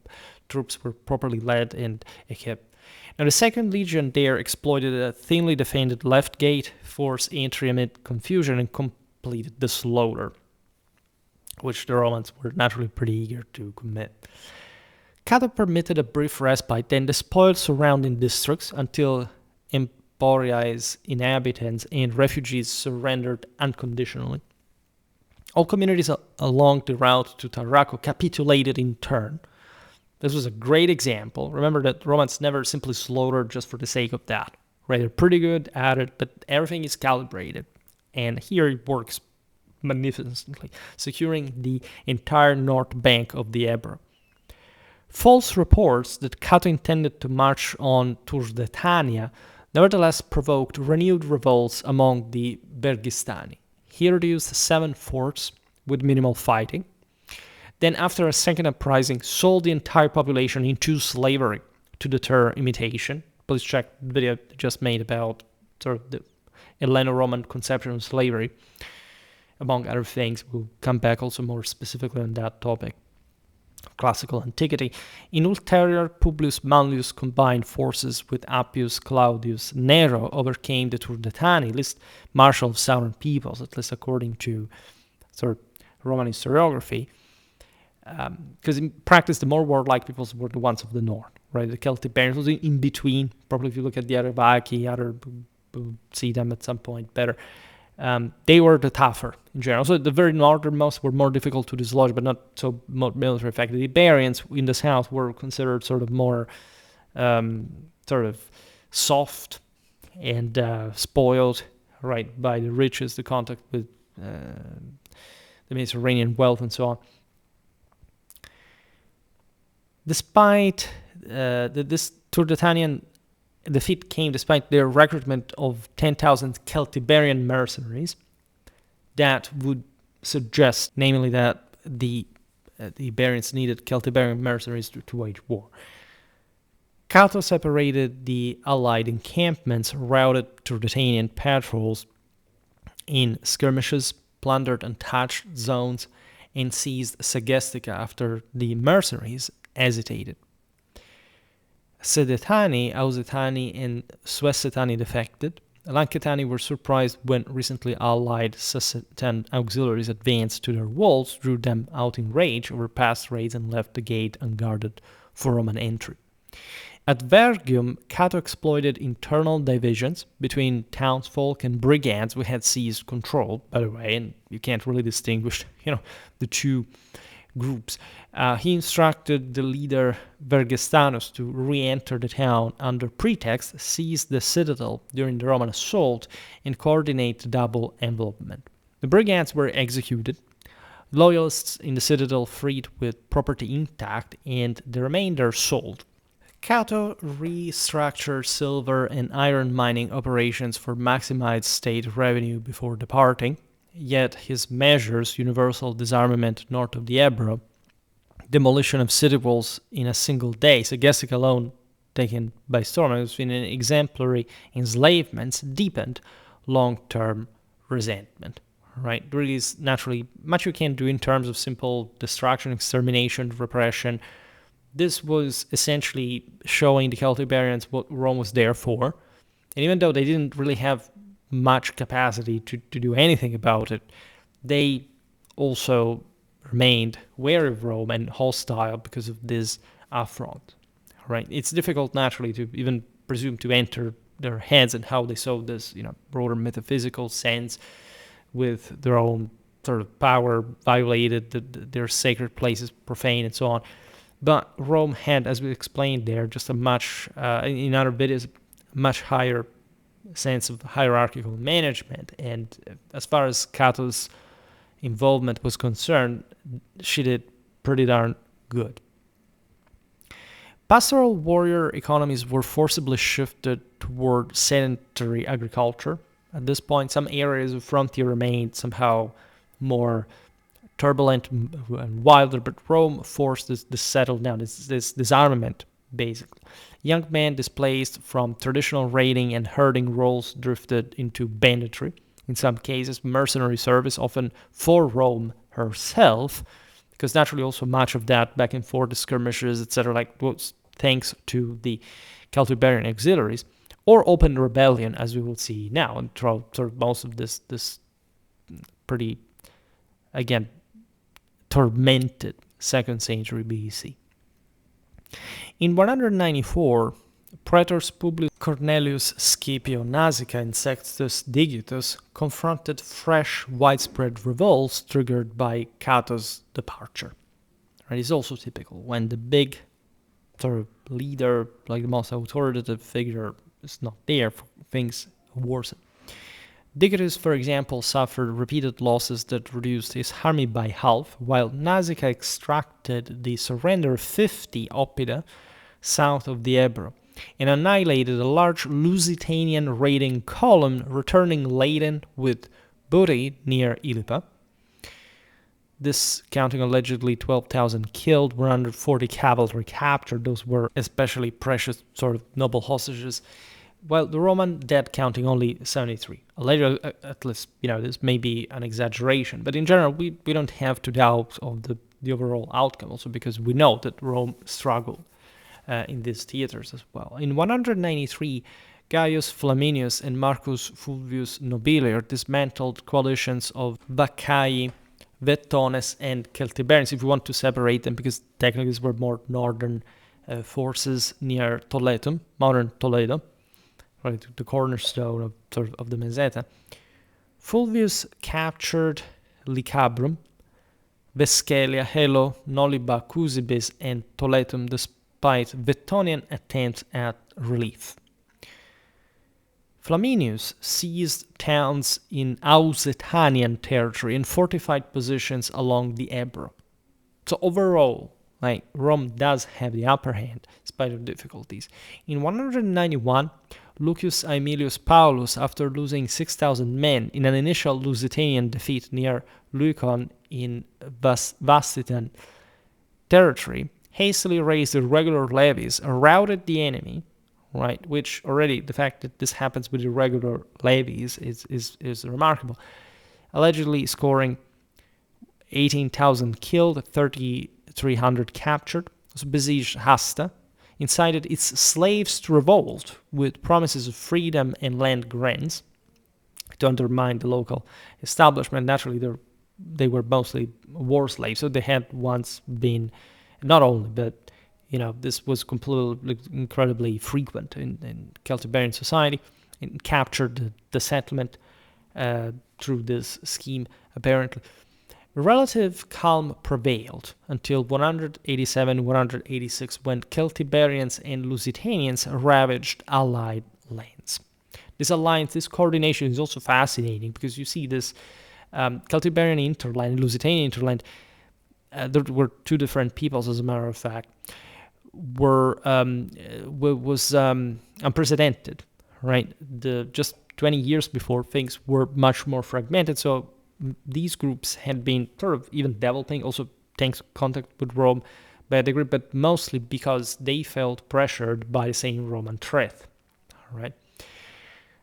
troops were properly led and equipped. Now, the Second Legion there exploited a thinly defended left gate, forced entry amid confusion, and completed the slaughter, which the Romans were naturally pretty eager to commit. Cato permitted a brief respite, then despoiled surrounding districts until Emporia's inhabitants and refugees surrendered unconditionally. All communities along the route to Tarraco capitulated in turn. This was a great example. Remember that Romans never simply slaughtered just for the sake of that. Right? They're pretty good at it, but everything is calibrated. And here it works magnificently, securing the entire north bank of the Ebro. False reports that Cato intended to march on Turdetania nevertheless provoked renewed revolts among the Vergistani. He reduced 7 forts with minimal fighting. Then, after a second uprising, sold the entire population into slavery to deter imitation. Please check the video I just made about sort of the Helleno-Roman conception of slavery, among other things. We'll come back also more specifically on that topic. Classical antiquity. In ulterior, Publius Manlius combined forces with Appius Claudius Nero, overcame the Turdetani, at least marshal of southern peoples, at least according to sort of Roman historiography. Because in practice, the more warlike peoples were the ones of the north, right? The Celtiberians was in between. Probably if you look at the other we'll see them at some point better. They were the tougher in general. So the very northernmost were more difficult to dislodge, but not so military effective. The Iberians in the south were considered sort of more sort of soft and spoiled, right, by the riches, the contact with the Mediterranean wealth, and so on. Despite this Turdetanian defeat came despite their recruitment of 10,000 Celtiberian mercenaries, that would suggest, namely, that the Iberians needed Celtiberian mercenaries to wage war. Cato separated the allied encampments, routed Turdetanian patrols in skirmishes, plundered untouched zones, and seized Segestica after the mercenaries hesitated. Sedetani, Ausitani, and Suessetani defected. Lanketani were surprised when recently allied Sassetan auxiliaries advanced to their walls, drew them out in rage, overpassed raids, and left the gate unguarded for Roman entry. At Vergium, Cato exploited internal divisions between townsfolk and brigands who had seized control, by the way, and you can't really distinguish, the two groups. He instructed the leader Vergestanus to re-enter the town under pretext, seize the citadel during the Roman assault, and coordinate the double envelopment. The brigands were executed, loyalists in the citadel freed with property intact, and the remainder sold. Cato restructured silver and iron mining operations for maximized state revenue before departing, yet his measures, universal disarmament north of the Ebro, demolition of city walls in a single day, Segesic alone taken by storm, has been an exemplary enslavement, deepened long-term resentment. Right? There is naturally much you can do in terms of simple destruction, extermination, repression. This was essentially showing the Celtiberians what Rome was there for. And even though they didn't really have much capacity to do anything about it, they also remained wary of Rome and hostile because of this affront. Right? It's difficult naturally to even presume to enter their heads and how they saw this, broader metaphysical sense with their own sort of power violated, their sacred places profaned, and so on. But Rome had, as we explained there, just a much, in other videos, much higher sense of hierarchical management. And as far as Cato's involvement was concerned, she did pretty darn good. Pastoral warrior economies were forcibly shifted toward sedentary agriculture. At this point, some areas of frontier remained somehow more turbulent and wilder, but Rome forced this settle down, this disarmament, basically. Young men displaced from traditional raiding and herding roles drifted into banditry. In some cases, mercenary service, often for Rome herself, because naturally also much of that back and forth, the skirmishes, etc., was thanks to the Celtiberian auxiliaries, or open rebellion, as we will see now, and throughout sort of most of this pretty, again, tormented 2nd century BC. In 194, praetors Publius Cornelius Scipio Nasica and Sextus Digitus confronted fresh widespread revolts triggered by Cato's departure. And it's also typical when the big sort of leader, like the most authoritative figure, is not there, things worsen. Digitus, for example, suffered repeated losses that reduced his army by half, while Nasica extracted the surrender of 50 oppida south of the Ebro and annihilated a large Lusitanian raiding column returning laden with booty near Ilipa. This counting allegedly 12,000 killed, 140 cavalry captured. Those were especially precious sort of noble hostages, while the Roman dead counting only 73. Later, at least, this may be an exaggeration, but in general, we don't have to doubt of the overall outcome, also because we know that Rome struggled in these theaters as well. In 193, Gaius Flaminius and Marcus Fulvius Nobilior dismantled coalitions of Vaccai, Vettones, and Celtiberians, if you want to separate them, because technically these were more northern forces near Toledo, modern Toledo, right, the cornerstone of the Meseta. Fulvius captured Licabrum, Vescelia, Helo, Noliba, Cusibis, and Toletum despite Vettonian attempts at relief. Flaminius seized towns in Ausitanian territory and fortified positions along the Ebro. So overall, Rome does have the upper hand, in spite of difficulties. In 191, Lucius Aemilius Paulus, after losing 6,000 men in an initial Lusitanian defeat near Leucon in Vastitan territory, hastily raised irregular levies, routed the enemy, right? Which already, the fact that this happens with irregular levies is remarkable. Allegedly scoring 18,000 killed, 3,300 captured. So besieged Hasta, incited its slaves to revolt with promises of freedom and land grants to undermine the local establishment. Naturally, they were mostly war slaves, so they had once been, not only, but this was completely incredibly frequent in Celtiberian society, and captured the settlement through this scheme, apparently. Relative calm prevailed until 187-186, when Celtiberians and Lusitanians ravaged allied lands. This alliance, this coordination is also fascinating, because you see this Celtiberian interland, Lusitanian interland, there were two different peoples, as a matter of fact, was unprecedented, right? Just 20 years before, things were much more fragmented, so these groups had been sort of even developing, also thanks to contact with Rome by a degree, but mostly because they felt pressured by the same Roman threat, right?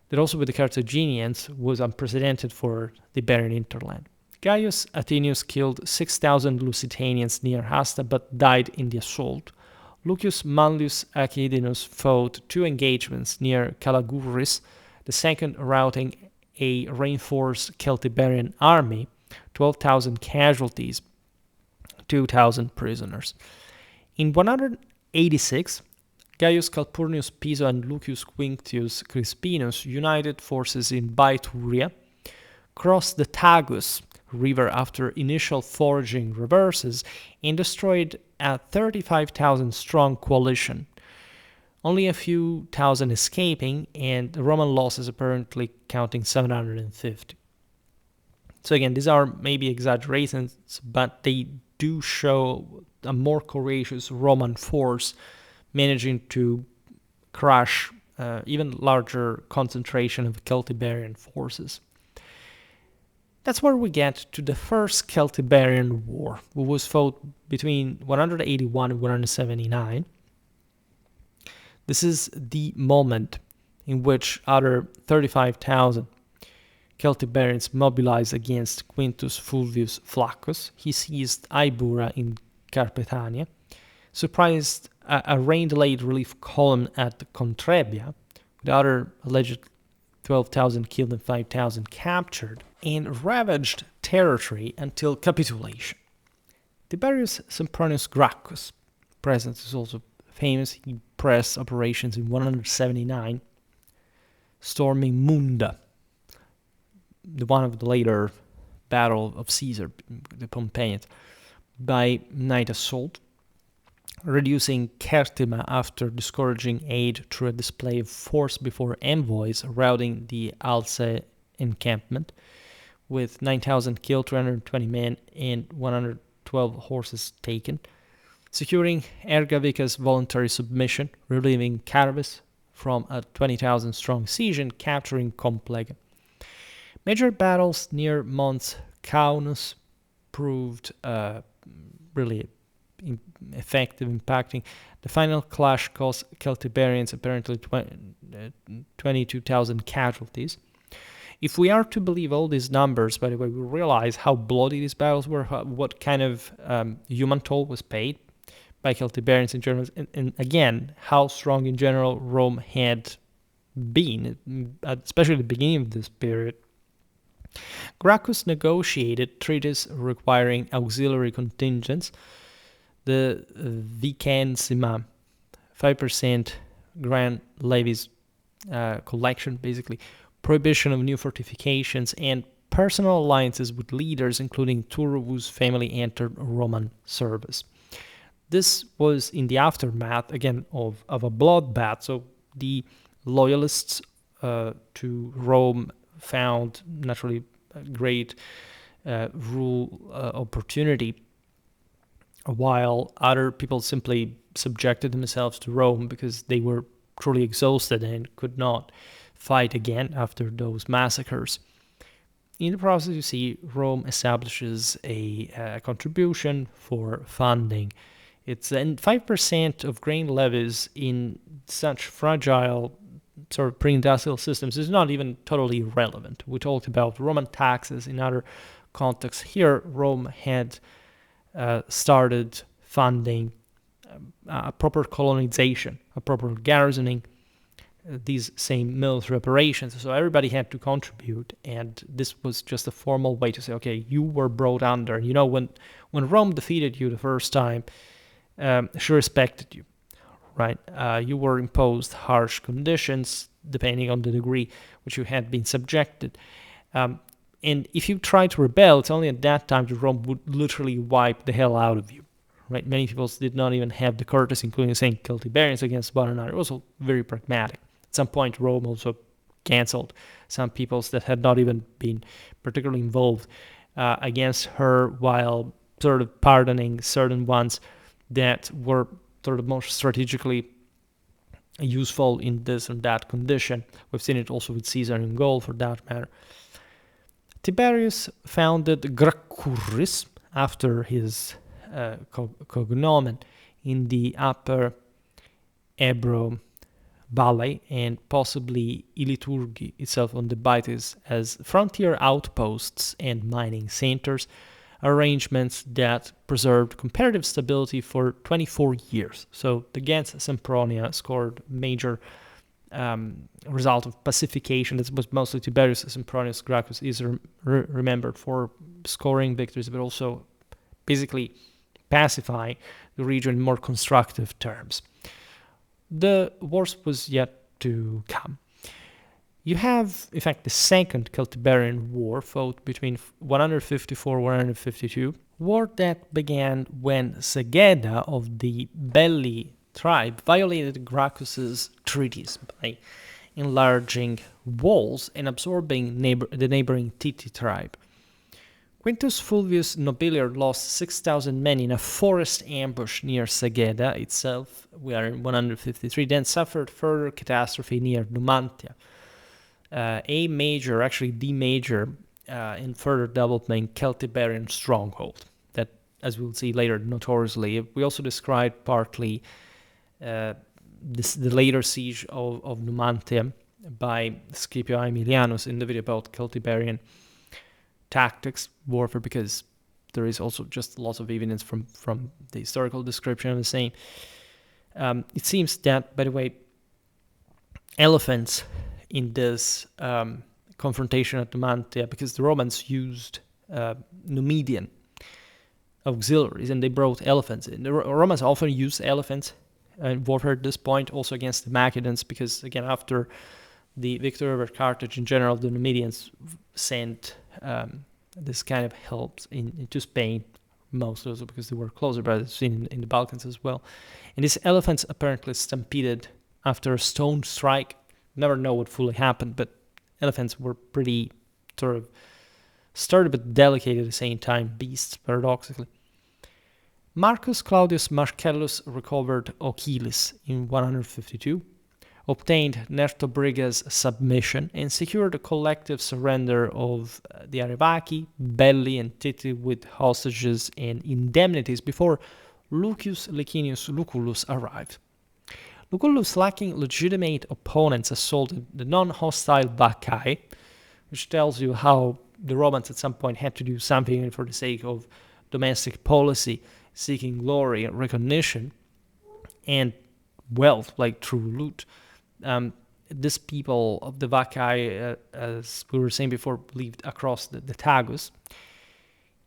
That also with the Carthaginians was unprecedented for the Iberian hinterland. Gaius Atenius killed 6,000 Lusitanians near Hasta, but died in the assault. Lucius Manlius Acidinus fought 2 engagements near Calagurris, the second routing a reinforced Celtiberian army, 12,000 casualties, 2,000 prisoners. In 186, Gaius Calpurnius Piso and Lucius Quinctius Crispinus united forces in Baeturia, crossed the Tagus River after initial foraging reverses, and destroyed a 35,000-strong coalition, only a few thousand escaping, and the Roman losses apparently counting 750. So again, these are maybe exaggerations, but they do show a more courageous Roman force managing to crush even larger concentration of Celtiberian forces. That's where we get to the First Celtiberian War, which was fought between 181 and 179. This is the moment in which other 35,000 Celtiberians mobilized against Quintus Fulvius Flaccus. He seized Ibura in Carpetania, surprised a rain-delayed relief column at Contrebia, with other alleged 12,000 killed and 5,000 captured, and ravaged territory until capitulation. Tiberius Sempronius Gracchus' presence is also famous. He pressed operations in 179, storming Munda, the one of the later Battle of Caesar, the Pompeians, by night assault, reducing Certima after discouraging aid through a display of force before envoys, routing the Alce encampment, with 9,000 killed, 220 men, and 112 horses taken, securing Ergavica's voluntary submission, relieving Carvis from a 20,000-strong siege, and capturing Complega. Major battles near Mons Caunus proved really effective, impacting. The final clash cost Celtiberians apparently 22,000 casualties. If we are to believe all these numbers, by the way, we realize how bloody these battles were, what kind of human toll was paid by Celtiberians and Germans, and again, how strong in general Rome had been, especially at the beginning of this period. Gracchus negotiated treaties requiring auxiliary contingents, the vicensima, 5% grand levies collection, basically, prohibition of new fortifications, and personal alliances with leaders, including Turro, whose family entered Roman service. This was in the aftermath, again, of a bloodbath, so the loyalists to Rome found, naturally, a great rule opportunity, while other people simply subjected themselves to Rome because they were truly exhausted and could not fight again after those massacres. In the process, you see, Rome establishes a contribution for funding. It's 5% of grain levies in such fragile sort of pre-industrial systems is not even totally irrelevant. We talked about Roman taxes in other contexts. Here, Rome had started funding a proper colonization, a proper garrisoning, these same military operations. So everybody had to contribute, and this was just a formal way to say, okay, you were brought under. When Rome defeated you the first time, she respected you, right? You were imposed harsh conditions depending on the degree which you had been subjected. And if you tried to rebel, it's only at that time that Rome would literally wipe the hell out of you. Right? Many people did not even have the courtesy, including saying kill Tiberians against one another. It was also very pragmatic. At some point, Rome also cancelled some peoples that had not even been particularly involved against her, while sort of pardoning certain ones that were sort of more strategically useful in this and that condition. We've seen it also with Caesar in Gaul, for that matter. Tiberius founded Gracchurris after his cognomen in the upper Ebro Valley, and possibly Iliturgi itself on the Baitis, as frontier outposts and mining centers, arrangements that preserved comparative stability for 24 years. So the Gens Sempronia scored major result of pacification. This was mostly Tiberius. Sempronius Gracchus is remembered for scoring victories, but also basically pacifying the region in more constructive terms. The worst was yet to come. You have, in fact, the Second Celtiberian War, fought between 154 and 152, war that began when Segeda of the Belli tribe violated Gracchus's treaties by enlarging walls and absorbing the neighboring Titi tribe. Quintus Fulvius Nobilior lost 6,000 men in a forest ambush near Segeda itself, we are in 153, then suffered further catastrophe near Numantia, the major in further development Celtiberian stronghold that, as we'll see later, notoriously. We also described partly the later siege of Numantia by Scipio Aemilianus in the video about Celtiberian tactics, warfare, because there is also just lots of evidence from the historical description of the same. It seems that, by the way, elephants in this confrontation at Numantia, because the Romans used Numidian auxiliaries and they brought elephants in. The Romans often used elephants in warfare at this point, also against the Macedons, because again, after the victory over Carthage in general, the Numidians sent this kind of help into Spain, mostly also because they were closer, but it's seen in the Balkans as well. And these elephants apparently stampeded after a stone strike. Never know what fully happened, but elephants were pretty sort of sturdy but delicate at the same time, beasts, paradoxically. Marcus Claudius Marcellus recovered Ochilis in 152, obtained Nertobriga's submission, and secured a collective surrender of the Arevaci, Belli, and Titi with hostages and indemnities before Lucius Licinius Lucullus arrived. Lucullus, lacking legitimate opponents, assaulted the non-hostile Vacae, which tells you how the Romans at some point had to do something for the sake of domestic policy, seeking glory and recognition, and wealth, like true loot. This people of the Vacae, as we were saying before, lived across the Tagus.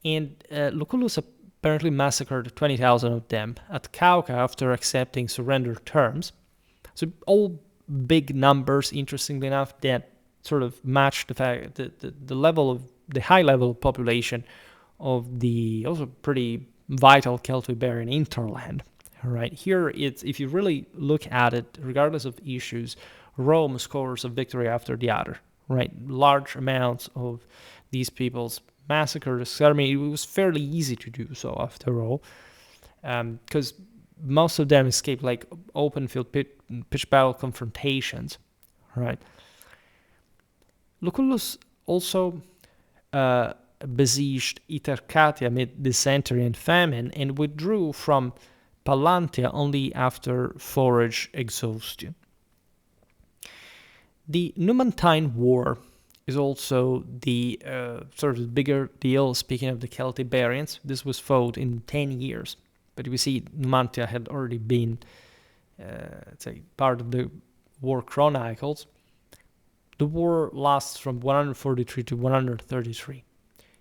And Lucullus apparently massacred 20,000 of them at Cauca after accepting surrender terms. So all big numbers, interestingly enough, that sort of match the fact that the high level of population of the also pretty vital Celto-Iberian hinterland. Right here, if you really look at it, regardless of issues, Rome scores a victory after the other. Right, large amounts of these peoples massacred. I mean, it was fairly easy to do so after all, because most of them escaped like open field pitch battle confrontations. Right. Lucullus also besieged Itercatia amid dysentery and famine, and withdrew from Pallantia only after forage exhaustion. The Numantine War is also the sort of bigger deal. Speaking of the Celtiberians, this was fought in 10 years but we see Numantia had already been, let's say, part of the war chronicles. The war lasts from 143 to 133.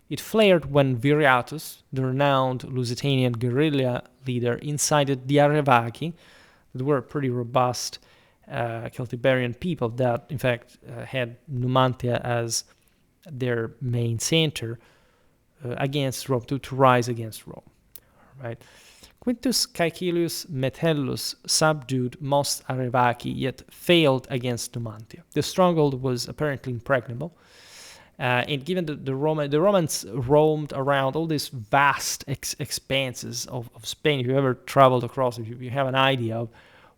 It flared when Viriatus, the renowned Lusitanian guerrilla leader, incited the Arevaki, that were pretty robust Celtiberian people that, in fact, had Numantia as their main center against Rome, to rise against Rome. Right? Quintus Caecilius Metellus subdued most Arevaki, yet failed against Numantia. The stronghold was apparently impregnable. And given the Romans roamed around all these vast expanses of Spain. If you ever traveled across, if you have an idea of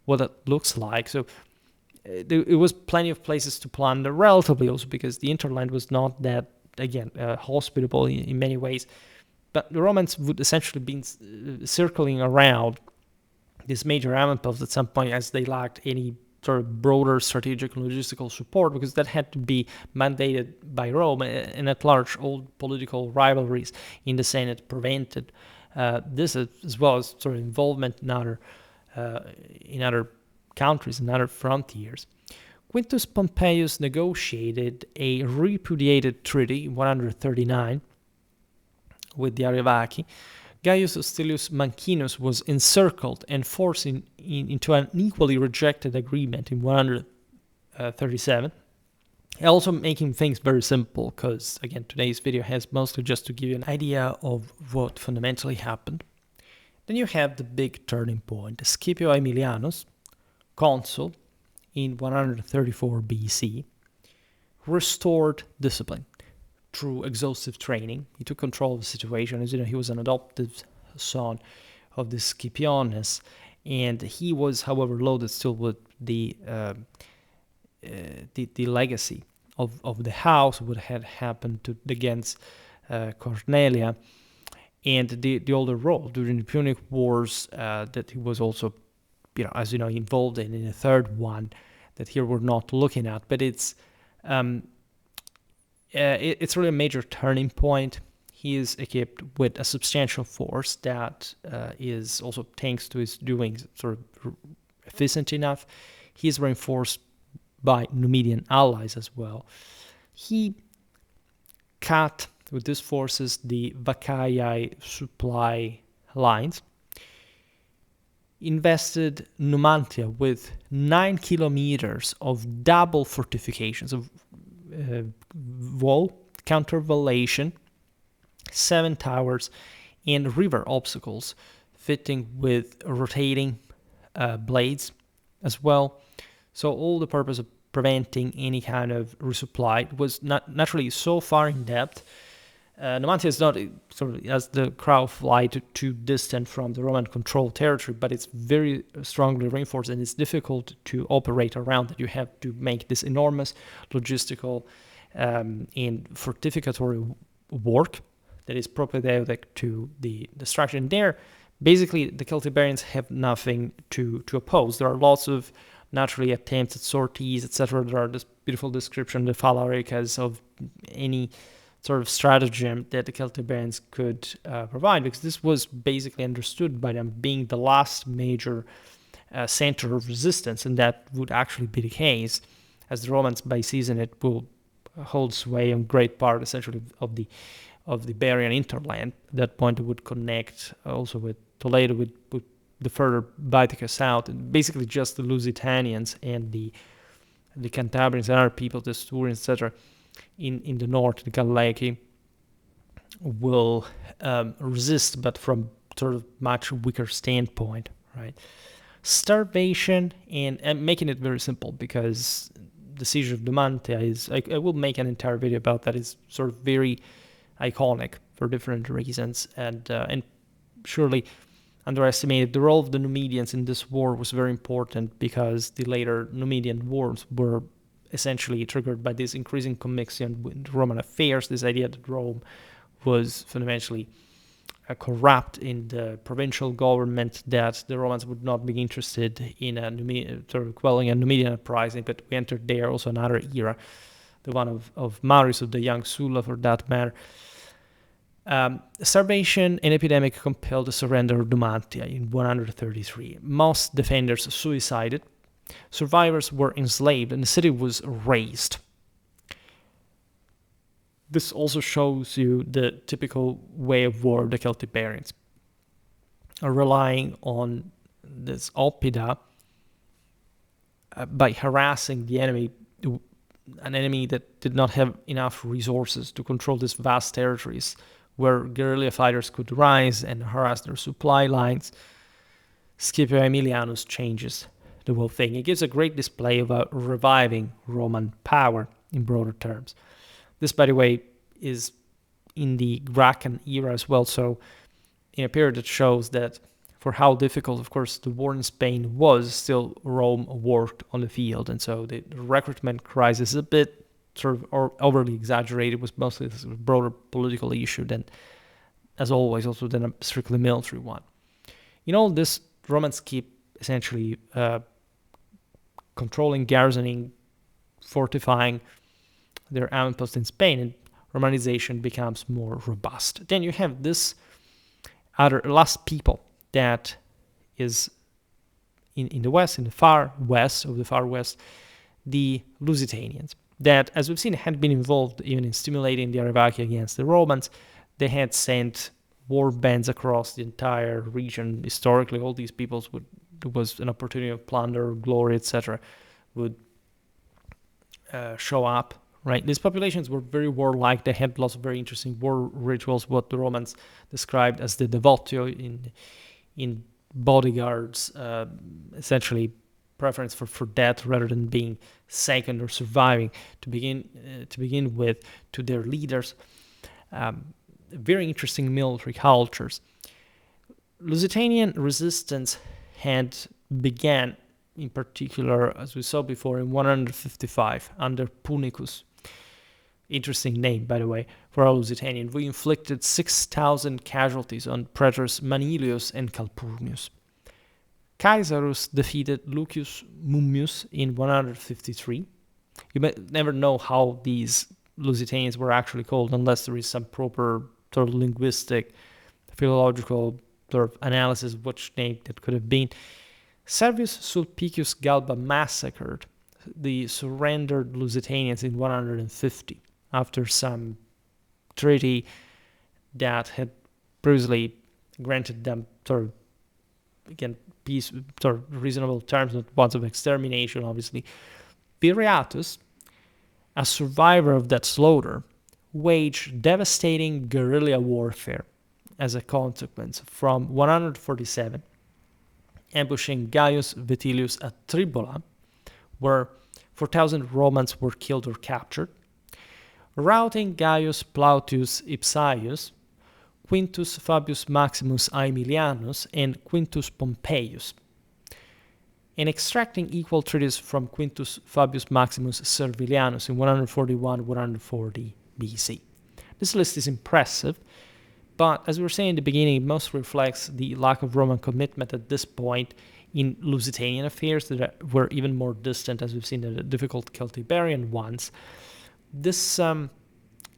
what it looks like. So it was plenty of places to plunder, relatively also because the interland was not that, again, hospitable in many ways. But the Romans would essentially be circling around these major avamposts at some point, as they lacked any sort of broader strategic and logistical support, because that had to be mandated by Rome, and at large old political rivalries in the Senate prevented this, as well as sort of involvement in other countries and other frontiers. Quintus Pompeius negotiated a repudiated treaty in 139 with the Arevaki. Gaius Hostilius Mancinus was encircled and forced into an equally rejected agreement in 137. Also making things very simple, because, again, today's video has mostly just to give you an idea of what fundamentally happened. Then you have the big turning point. Scipio Aemilianus, consul in 134 BC, restored discipline through exhaustive training. He took control of the situation. As you know, he was an adopted son of the Scipiones, and he was, however, loaded still with the legacy of the house, what had happened against Cornelia, and the older role during the Punic Wars that he was also, as you know, involved in a third one that here we're not looking at, but it's really a major turning point. He is equipped with a substantial force that is also, thanks to his doings, sort of efficient enough. He is reinforced by Numidian allies as well. He cut, with his forces, the Vacaei supply lines, invested Numantia with 9 kilometers of double fortifications, of wall, countervallation, 7 towers, and river obstacles, fitting with rotating blades as well. So all the purpose of preventing any kind of resupply. It was not naturally so far in depth. Numantia is not sort of, as the crow fly, too distant from the Roman-controlled territory, but it's very strongly reinforced, and it's difficult to operate around it. You have to make this enormous logistical and fortificatory work that is propedeutic to the destruction. There, basically, the Celtiberians have nothing to oppose. There are lots of naturally attempts at sorties, etc. There are this beautiful description, the Phalaricas, of any sort of stratagem that the Celtiberians could provide, because this was basically understood by them being the last major center of resistance, and that would actually be the case, as the Romans, by seizing it, will hold sway on great part, essentially, of the Iberian hinterland. At that point, it would connect also with Toledo, with the further Baetica south, and basically just the Lusitanians and the Cantabrians and other people, the Sturians, etc., in the north, the Galeci, will resist, but from sort of much weaker standpoint, right? Starvation, and making it very simple, because the siege of Numantia is, I will make an entire video about that, is sort of very iconic for different reasons, and surely underestimated. The role of the Numidians in this war was very important, because the later Numidian wars were essentially triggered by this increasing commixtion with Roman affairs, this idea that Rome was fundamentally corrupt in the provincial government, that the Romans would not be interested in sort of quelling a Numidian uprising, but we entered there also another era, the one of Marius, of the young Sulla, for that matter. Starvation and epidemic compelled the surrender of Numantia in 133. Most defenders suicided, survivors were enslaved, and the city was razed. This also shows you the typical way of war of the Celtiberians, relying on this oppida by harassing the enemy, an enemy that did not have enough resources to control these vast territories where guerrilla fighters could rise and harass their supply lines. Scipio Aemilianus changes the whole thing. It gives a great display of a reviving Roman power in broader terms. This, by the way, is in the Graccan era as well, so in a period that shows that for how difficult, of course, the war in Spain was, still Rome worked on the field, and so the recruitment crisis is a bit sort of overly exaggerated. It was mostly a broader political issue than, as always, also than a strictly military one. In all this, Romans keep essentially controlling, garrisoning, fortifying their outposts in Spain, and Romanization becomes more robust. Then you have this other last people that is in the west, in the far west, the Lusitanians, that, as we've seen, had been involved even in stimulating the Arevaki against the Romans. They had sent war bands across the entire region. Historically, all these peoples was an opportunity of plunder, glory, etc., would show up, right? These populations were very warlike. They had lots of very interesting war rituals, what the Romans described as the devotio in bodyguards, essentially preference for death rather than being second or surviving to begin with, to their leaders. Very interesting military cultures. Lusitanian resistance had began, in particular, as we saw before, in 155 under Punicus. Interesting name, by the way, for a Lusitanian. We inflicted 6,000 casualties on praetors Manilius and Calpurnius. Caesarus defeated Lucius Mummius in 153. You may never know how these Lusitanians were actually called unless there is some proper sort of linguistic, philological sort of analysis of which name that could have been. Servius Sulpicius Galba massacred the surrendered Lusitanians in 150 after some treaty that had previously granted them sort of, again, peace, sort of reasonable terms, not ones of extermination, obviously. Viriatus, a survivor of that slaughter, waged devastating guerrilla warfare as a consequence from 147, ambushing Gaius Vetilius at Tribola, where 4,000 Romans were killed or captured, routing Gaius Plautius Ipsaius, Quintus Fabius Maximus Aemilianus, and Quintus Pompeius, and extracting equal treaties from Quintus Fabius Maximus Servilianus in 141-140 BC. This list is impressive, but as we were saying in the beginning, it most reflects the lack of Roman commitment at this point in Lusitanian affairs that were even more distant, as we've seen in the difficult Celtiberian ones. This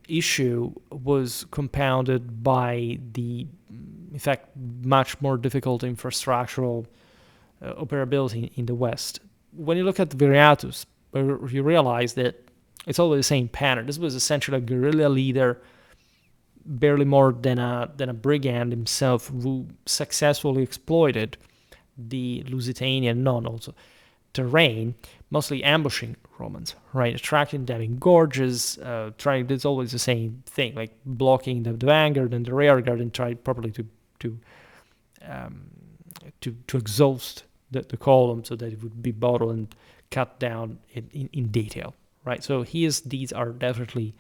issue was compounded by the, in fact, much more difficult infrastructural operability in the West. When you look at Viriatus, you realize that it's always the same pattern. This was essentially a guerrilla leader, barely more than a brigand himself, who successfully exploited the Lusitanian, also terrain, mostly ambushing Romans, right? Attracting them in gorges, trying. It's always the same thing, like blocking the vanguard and the rear guard, and try properly to exhaust the column so that it would be bottled and cut down in detail, right? So these are definitely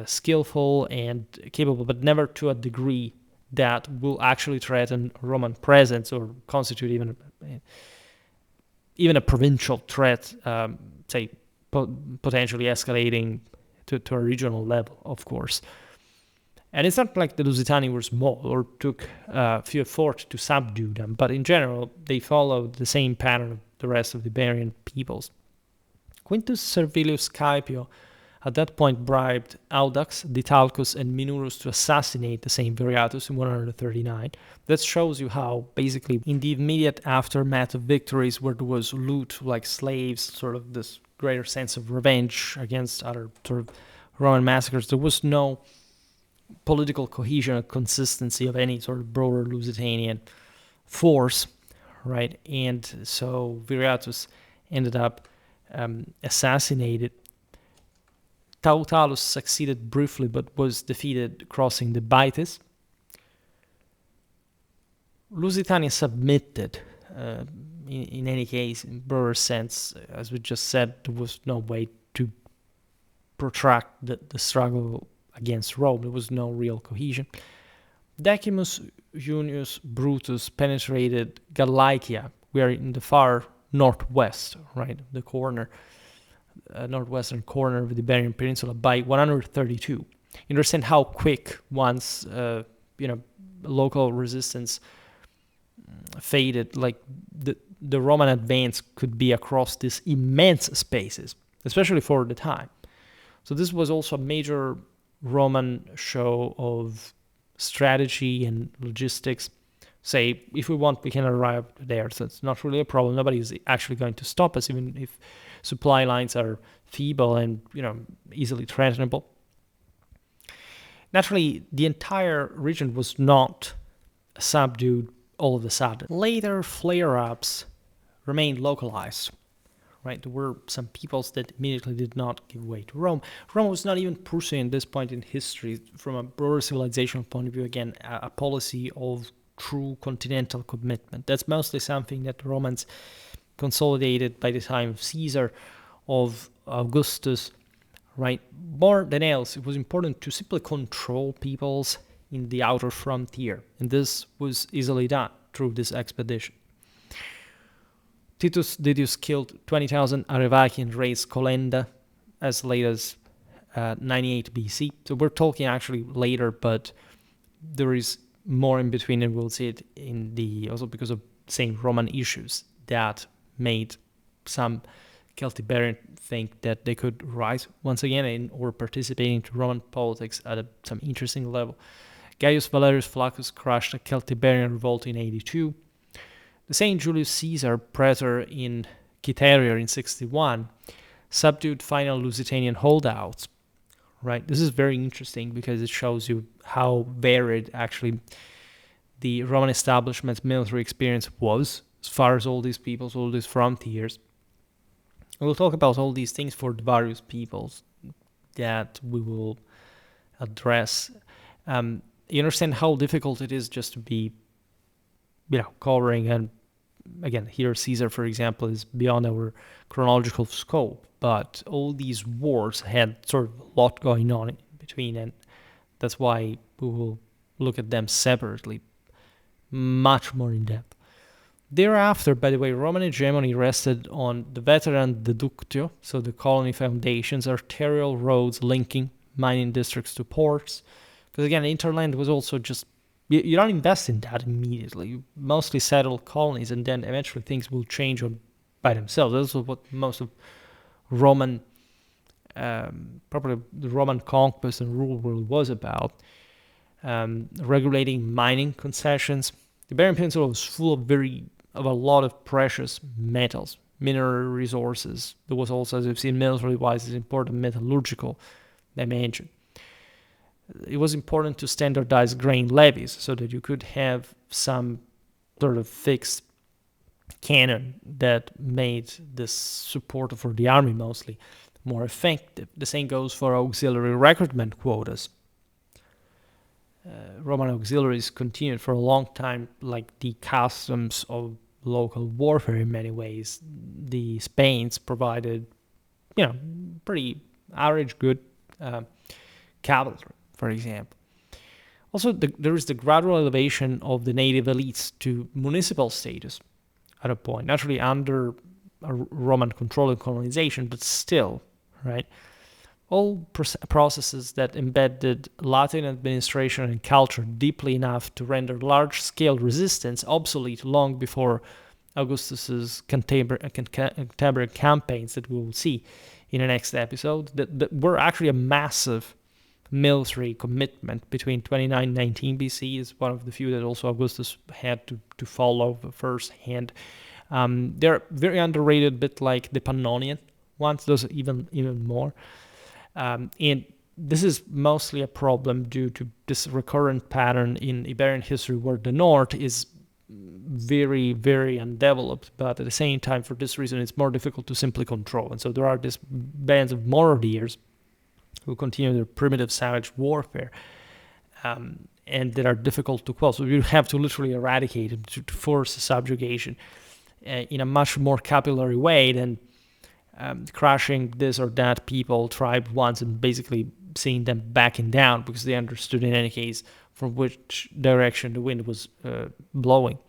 skillful and capable, but never to a degree that will actually threaten Roman presence or constitute even a provincial threat, say, potentially escalating to a regional level, of course. And it's not like the Lusitani were small or took a few effort to subdue them, but in general, they followed the same pattern of the rest of the Iberian peoples. Quintus Servilius Caepio, at that point bribed Audax, Ditalcus, and Minurus to assassinate the same Viriatus in 139. That shows you how, basically, in the immediate aftermath of victories where there was loot like slaves, sort of this greater sense of revenge against other sort of Roman massacres, there was no political cohesion or consistency of any sort of broader Lusitanian force, right? And so Viriatus ended up assassinated. Tautalus succeeded briefly but was defeated crossing the Baetis. Lusitania submitted. In any case, in broader sense, as we just said, there was no way to protract the struggle against Rome. There was no real cohesion. Decimus Junius Brutus penetrated Gallicia. We are in the far northwest, right, the corner, northwestern corner of the Iberian Peninsula by 132. You understand how quick once local resistance faded, like the Roman advance could be across these immense spaces, especially for the time. So this was also a major Roman show of strategy and logistics. Say, if we want, we can arrive there. So it's not really a problem. Nobody is actually going to stop us, even if supply lines are feeble and easily threatenable. Naturally, the entire region was not subdued all of a sudden. Later flare-ups remained localized. Right, there were some peoples that immediately did not give way to Rome. Rome was not even pursuing this point in history, from a broader civilizational point of view, again, a policy of true continental commitment. That's mostly something that the Romans consolidated by the time of Caesar, of Augustus, right? More than else, it was important to simply control peoples in the outer frontier, and this was easily done through this expedition. Titus Didius killed 20,000 Arevaci and raised Colenda as late as 98 BC. So we're talking actually later, but there is more in between, and we'll see it also because of same Roman issues that made some Celtiberians think that they could rise once again or participate into Roman politics at some interesting level. Gaius Valerius Flaccus crushed a Celtiberian revolt in 82. The Saint Julius Caesar, praetor in Cytherea in 61, subdued final Lusitanian holdouts. Right, this is very interesting because it shows you how varied actually the Roman establishment's military experience was as far as all these peoples, all these frontiers. And we'll talk about all these things for the various peoples that we will address. You understand how difficult it is just to be, covering, and again, here Caesar, for example, is beyond our chronological scope, but all these wars had sort of a lot going on in between, and that's why we will look at them separately, much more in depth. Thereafter, by the way, Roman hegemony rested on the veteran deductio, so the colony foundations, arterial roads linking mining districts to ports, because again, interland was also just, you don't invest in that immediately. You mostly settle colonies, and then eventually things will change by themselves. That's what most of Roman, probably the Roman conquest and rule world was about. Regulating mining concessions. The Iberian Peninsula was full of a lot of precious metals, mineral resources. There was also, as we've seen, military-wise, this important metallurgical dimension. It was important to standardize grain levies so that you could have some sort of fixed canon that made this support for the army mostly more effective. The same goes for auxiliary recruitment quotas. Roman auxiliaries continued for a long time, like the customs of local warfare in many ways. The Spains provided, pretty average good cavalry, for example. Also, there is the gradual elevation of the native elites to municipal status at a point, naturally under a Roman control and colonization, but still, right? All processes that embedded Latin administration and culture deeply enough to render large-scale resistance obsolete long before Augustus's Cantabrian campaigns that we will see in the next episode, that were actually a massive military commitment between 29 and 19 BC. Is one of the few that also Augustus had to follow firsthand. They're very underrated, a bit like the Pannonian ones, those are even more. And this is mostly a problem due to this recurrent pattern in Iberian history where the north is very, very undeveloped, but at the same time, for this reason, it's more difficult to simply control. And so there are these bands of marauders who continue their primitive savage warfare, and that are difficult to quell. So you have to literally eradicate them to force subjugation in a much more capillary way than crushing this or that people, tribe once, and basically seeing them backing down because they understood in any case from which direction the wind was blowing.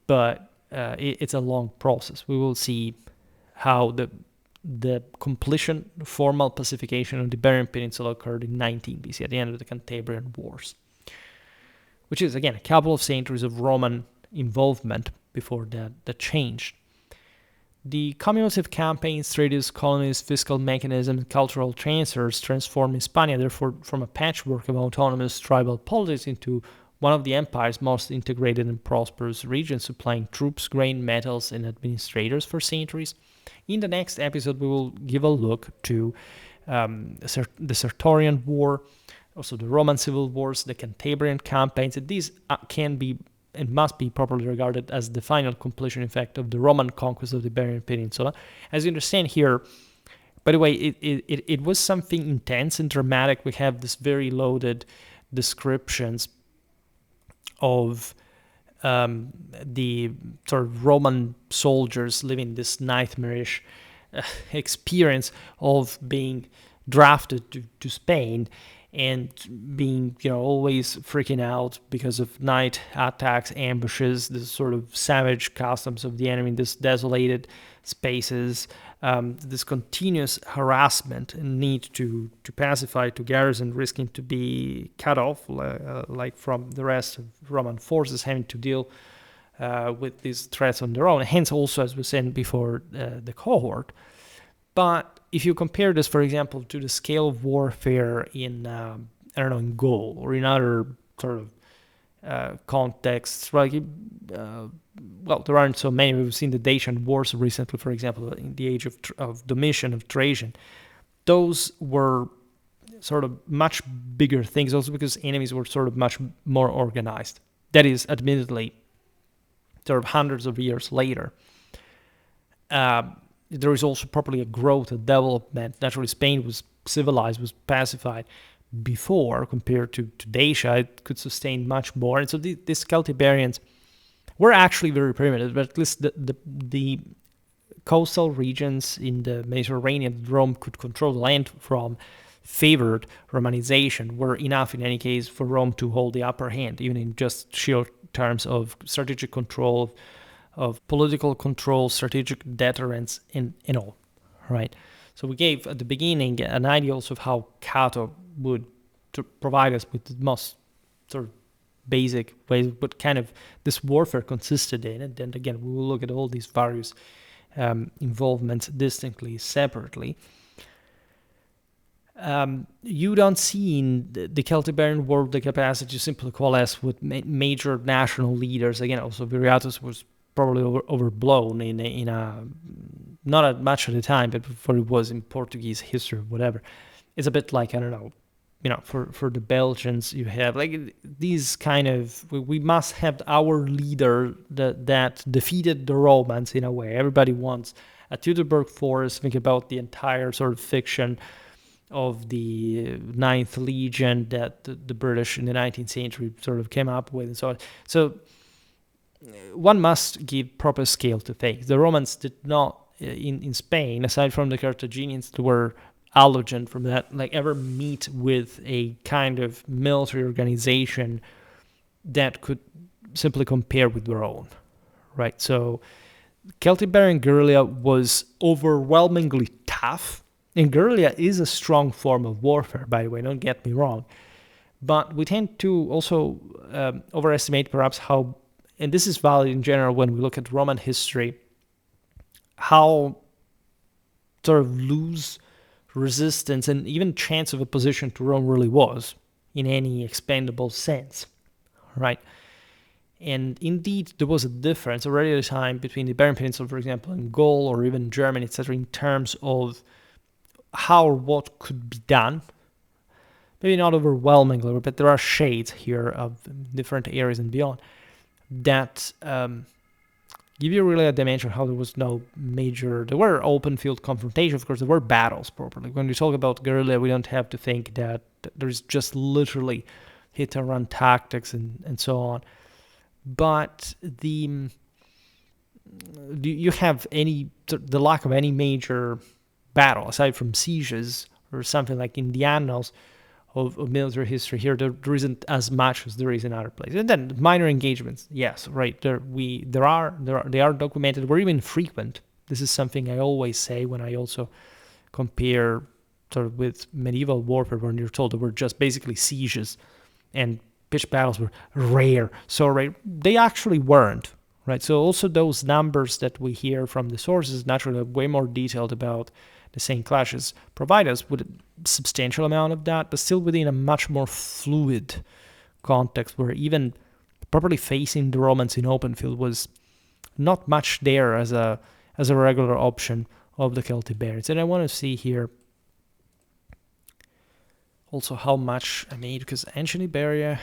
But it's a long process. We will see how the completion, formal pacification of the Iberian Peninsula occurred in 19 BC at the end of the Cantabrian Wars, which is, again, a couple of centuries of Roman involvement before that changed. The cumulative campaigns, treaties, colonies, fiscal mechanisms, cultural transfers transformed Hispania, therefore, from a patchwork of autonomous tribal politics into one of the empire's most integrated and prosperous regions, supplying troops, grain, metals, and administrators for centuries. In the next episode, we will give a look to the Sertorian War, also the Roman civil wars, the Cantabrian campaigns. And these can be and must be properly regarded as the final completion, in fact, of the Roman conquest of the Iberian Peninsula. As you understand here, by the way, it was something intense and dramatic. We have this very loaded descriptions of the sort of Roman soldiers living this nightmarish experience of being drafted to Spain and being, always freaking out because of night attacks, ambushes, this sort of savage customs of the enemy in this desolated spaces, this continuous harassment and need to pacify, to garrison, risking to be cut off, like from the rest of Roman forces, having to deal with these threats on their own. Hence, also, as we said before, the cohort. But if you compare this, for example, to the scale of warfare in, in Gaul or in other sort of contexts, right? Well, there aren't so many. We've seen the Dacian Wars recently, for example, in the age of Domitian, of Trajan. Those were sort of much bigger things, also because enemies were sort of much more organized. That is, admittedly, sort of hundreds of years later. There is also probably a growth, a development. Naturally, Spain was civilized, was pacified before compared to Dacia. It could sustain much more. And so these Celtiberians were actually very primitive, but at least the coastal regions in the Mediterranean that Rome could control the land from favored Romanization, were enough in any case for Rome to hold the upper hand, even in just sheer terms of strategic control, of political control, strategic deterrence, and all, right? So we gave at the beginning an idea also of how Cato would provide us with the most sort of basic ways, what kind of this warfare consisted in. And then again, we will look at all these various involvements distinctly, separately. You don't see in the Celtiberian world the capacity to simply coalesce with major national leaders. Again, also Viriatus was probably overblown in a not as much at the time, but before it was in Portuguese history, whatever. It's a bit like, I don't know, for the Belgians, you have like these kind of, we must have our leader that defeated the Romans in a way. Everybody wants a Teutoburg force. Think about the entire sort of fiction of the Ninth Legion that the British in the 19th century sort of came up with and so on. So one must give proper scale to things. The Romans did not, in Spain, aside from the Carthaginians that were allogent from that, like ever meet with a kind of military organization that could simply compare with their own, right? So Celtiberian guerrilla was overwhelmingly tough, and guerrilla is a strong form of warfare, by the way, don't get me wrong. But we tend to also overestimate perhaps how, and this is valid in general when we look at Roman history, how sort of loose resistance and even chance of opposition to Rome really was, in any expandable sense, right? And indeed, there was a difference already at the time between the Iberian Peninsula, for example, and Gaul, or even Germany, etc., in terms of how or what could be done. Maybe not overwhelmingly, but there are shades here of different areas and beyond that give you really a dimension how there was no major, there were open field confrontations, of course, there were battles properly. When we talk about guerrilla, we don't have to think that there's just literally hit and run tactics and so on. But you have the lack of any major battle, aside from sieges or something like in the annals of military history here, there isn't as much as there is in other places. And then minor engagements, yes, right. They are documented. Were even frequent. This is something I always say when I also compare sort of with medieval warfare, when you're told there were just basically sieges and pitched battles were rare. So right, they actually weren't. Right. So also those numbers that we hear from the sources naturally are way more detailed about the same clashes, provide us with a substantial amount of that, but still within a much more fluid context where even properly facing the Romans in open field was not much there as a regular option of the Celtic barons. And I want to see here also how much I made, because ancient Iberia,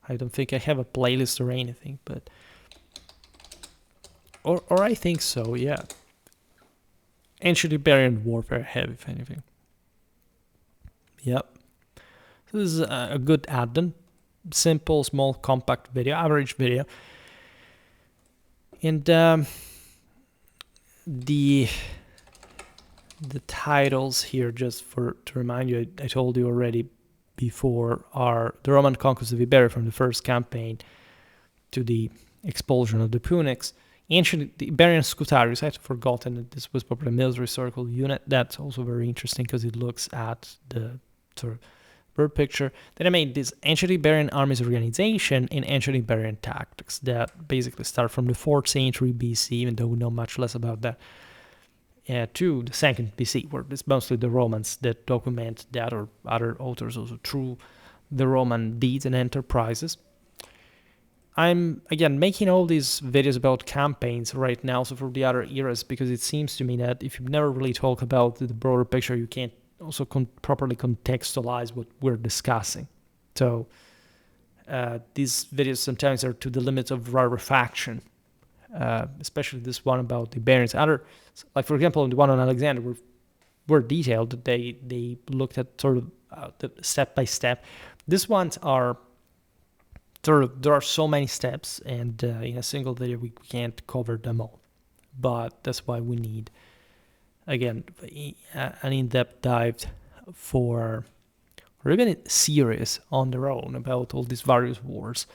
I don't think I have a playlist or anything, but or I think so, yeah. Ancient Iberian warfare have, if anything. Yep. So this is a good add-on. Simple, small, compact video, average video. And the titles here, just to remind you, I told you already before, are the Roman conquest of Iberia from the first campaign to the expulsion of the Punics. The Iberian Scutarius, I had forgotten that this was probably a military historical unit. That's also very interesting because it looks at the sort of bird picture. Then I made this ancient Iberian armies organization and ancient Iberian tactics that basically start from the 4th century BC, even though we know much less about that, to the 2nd BC, where it's mostly the Romans that document that, or other authors also, through the Roman deeds and enterprises. I'm, again, making all these videos about campaigns right now, so for the other eras, because it seems to me that if you never really talk about the broader picture, you can't also properly contextualize what we're discussing. So these videos sometimes are to the limits of rarefaction, especially this one about the Iberians. Other, like for example, the one on Alexander were detailed. They looked at sort of the step by step. These ones are there are so many steps, and in a single video we can't cover them all. But that's why we need, again, an in-depth dive or even a series on their own about all these various wars.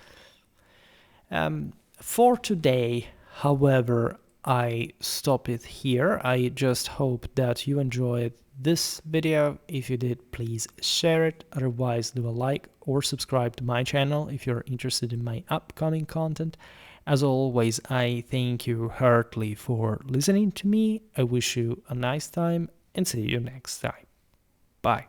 For today, however, I stop it here. I just hope that you enjoyed this video. If you did, please share it. Otherwise, do a like or subscribe to my channel if you're interested in my upcoming content. As always, I thank you heartily for listening to me. I wish you a nice time and see you next time. Bye.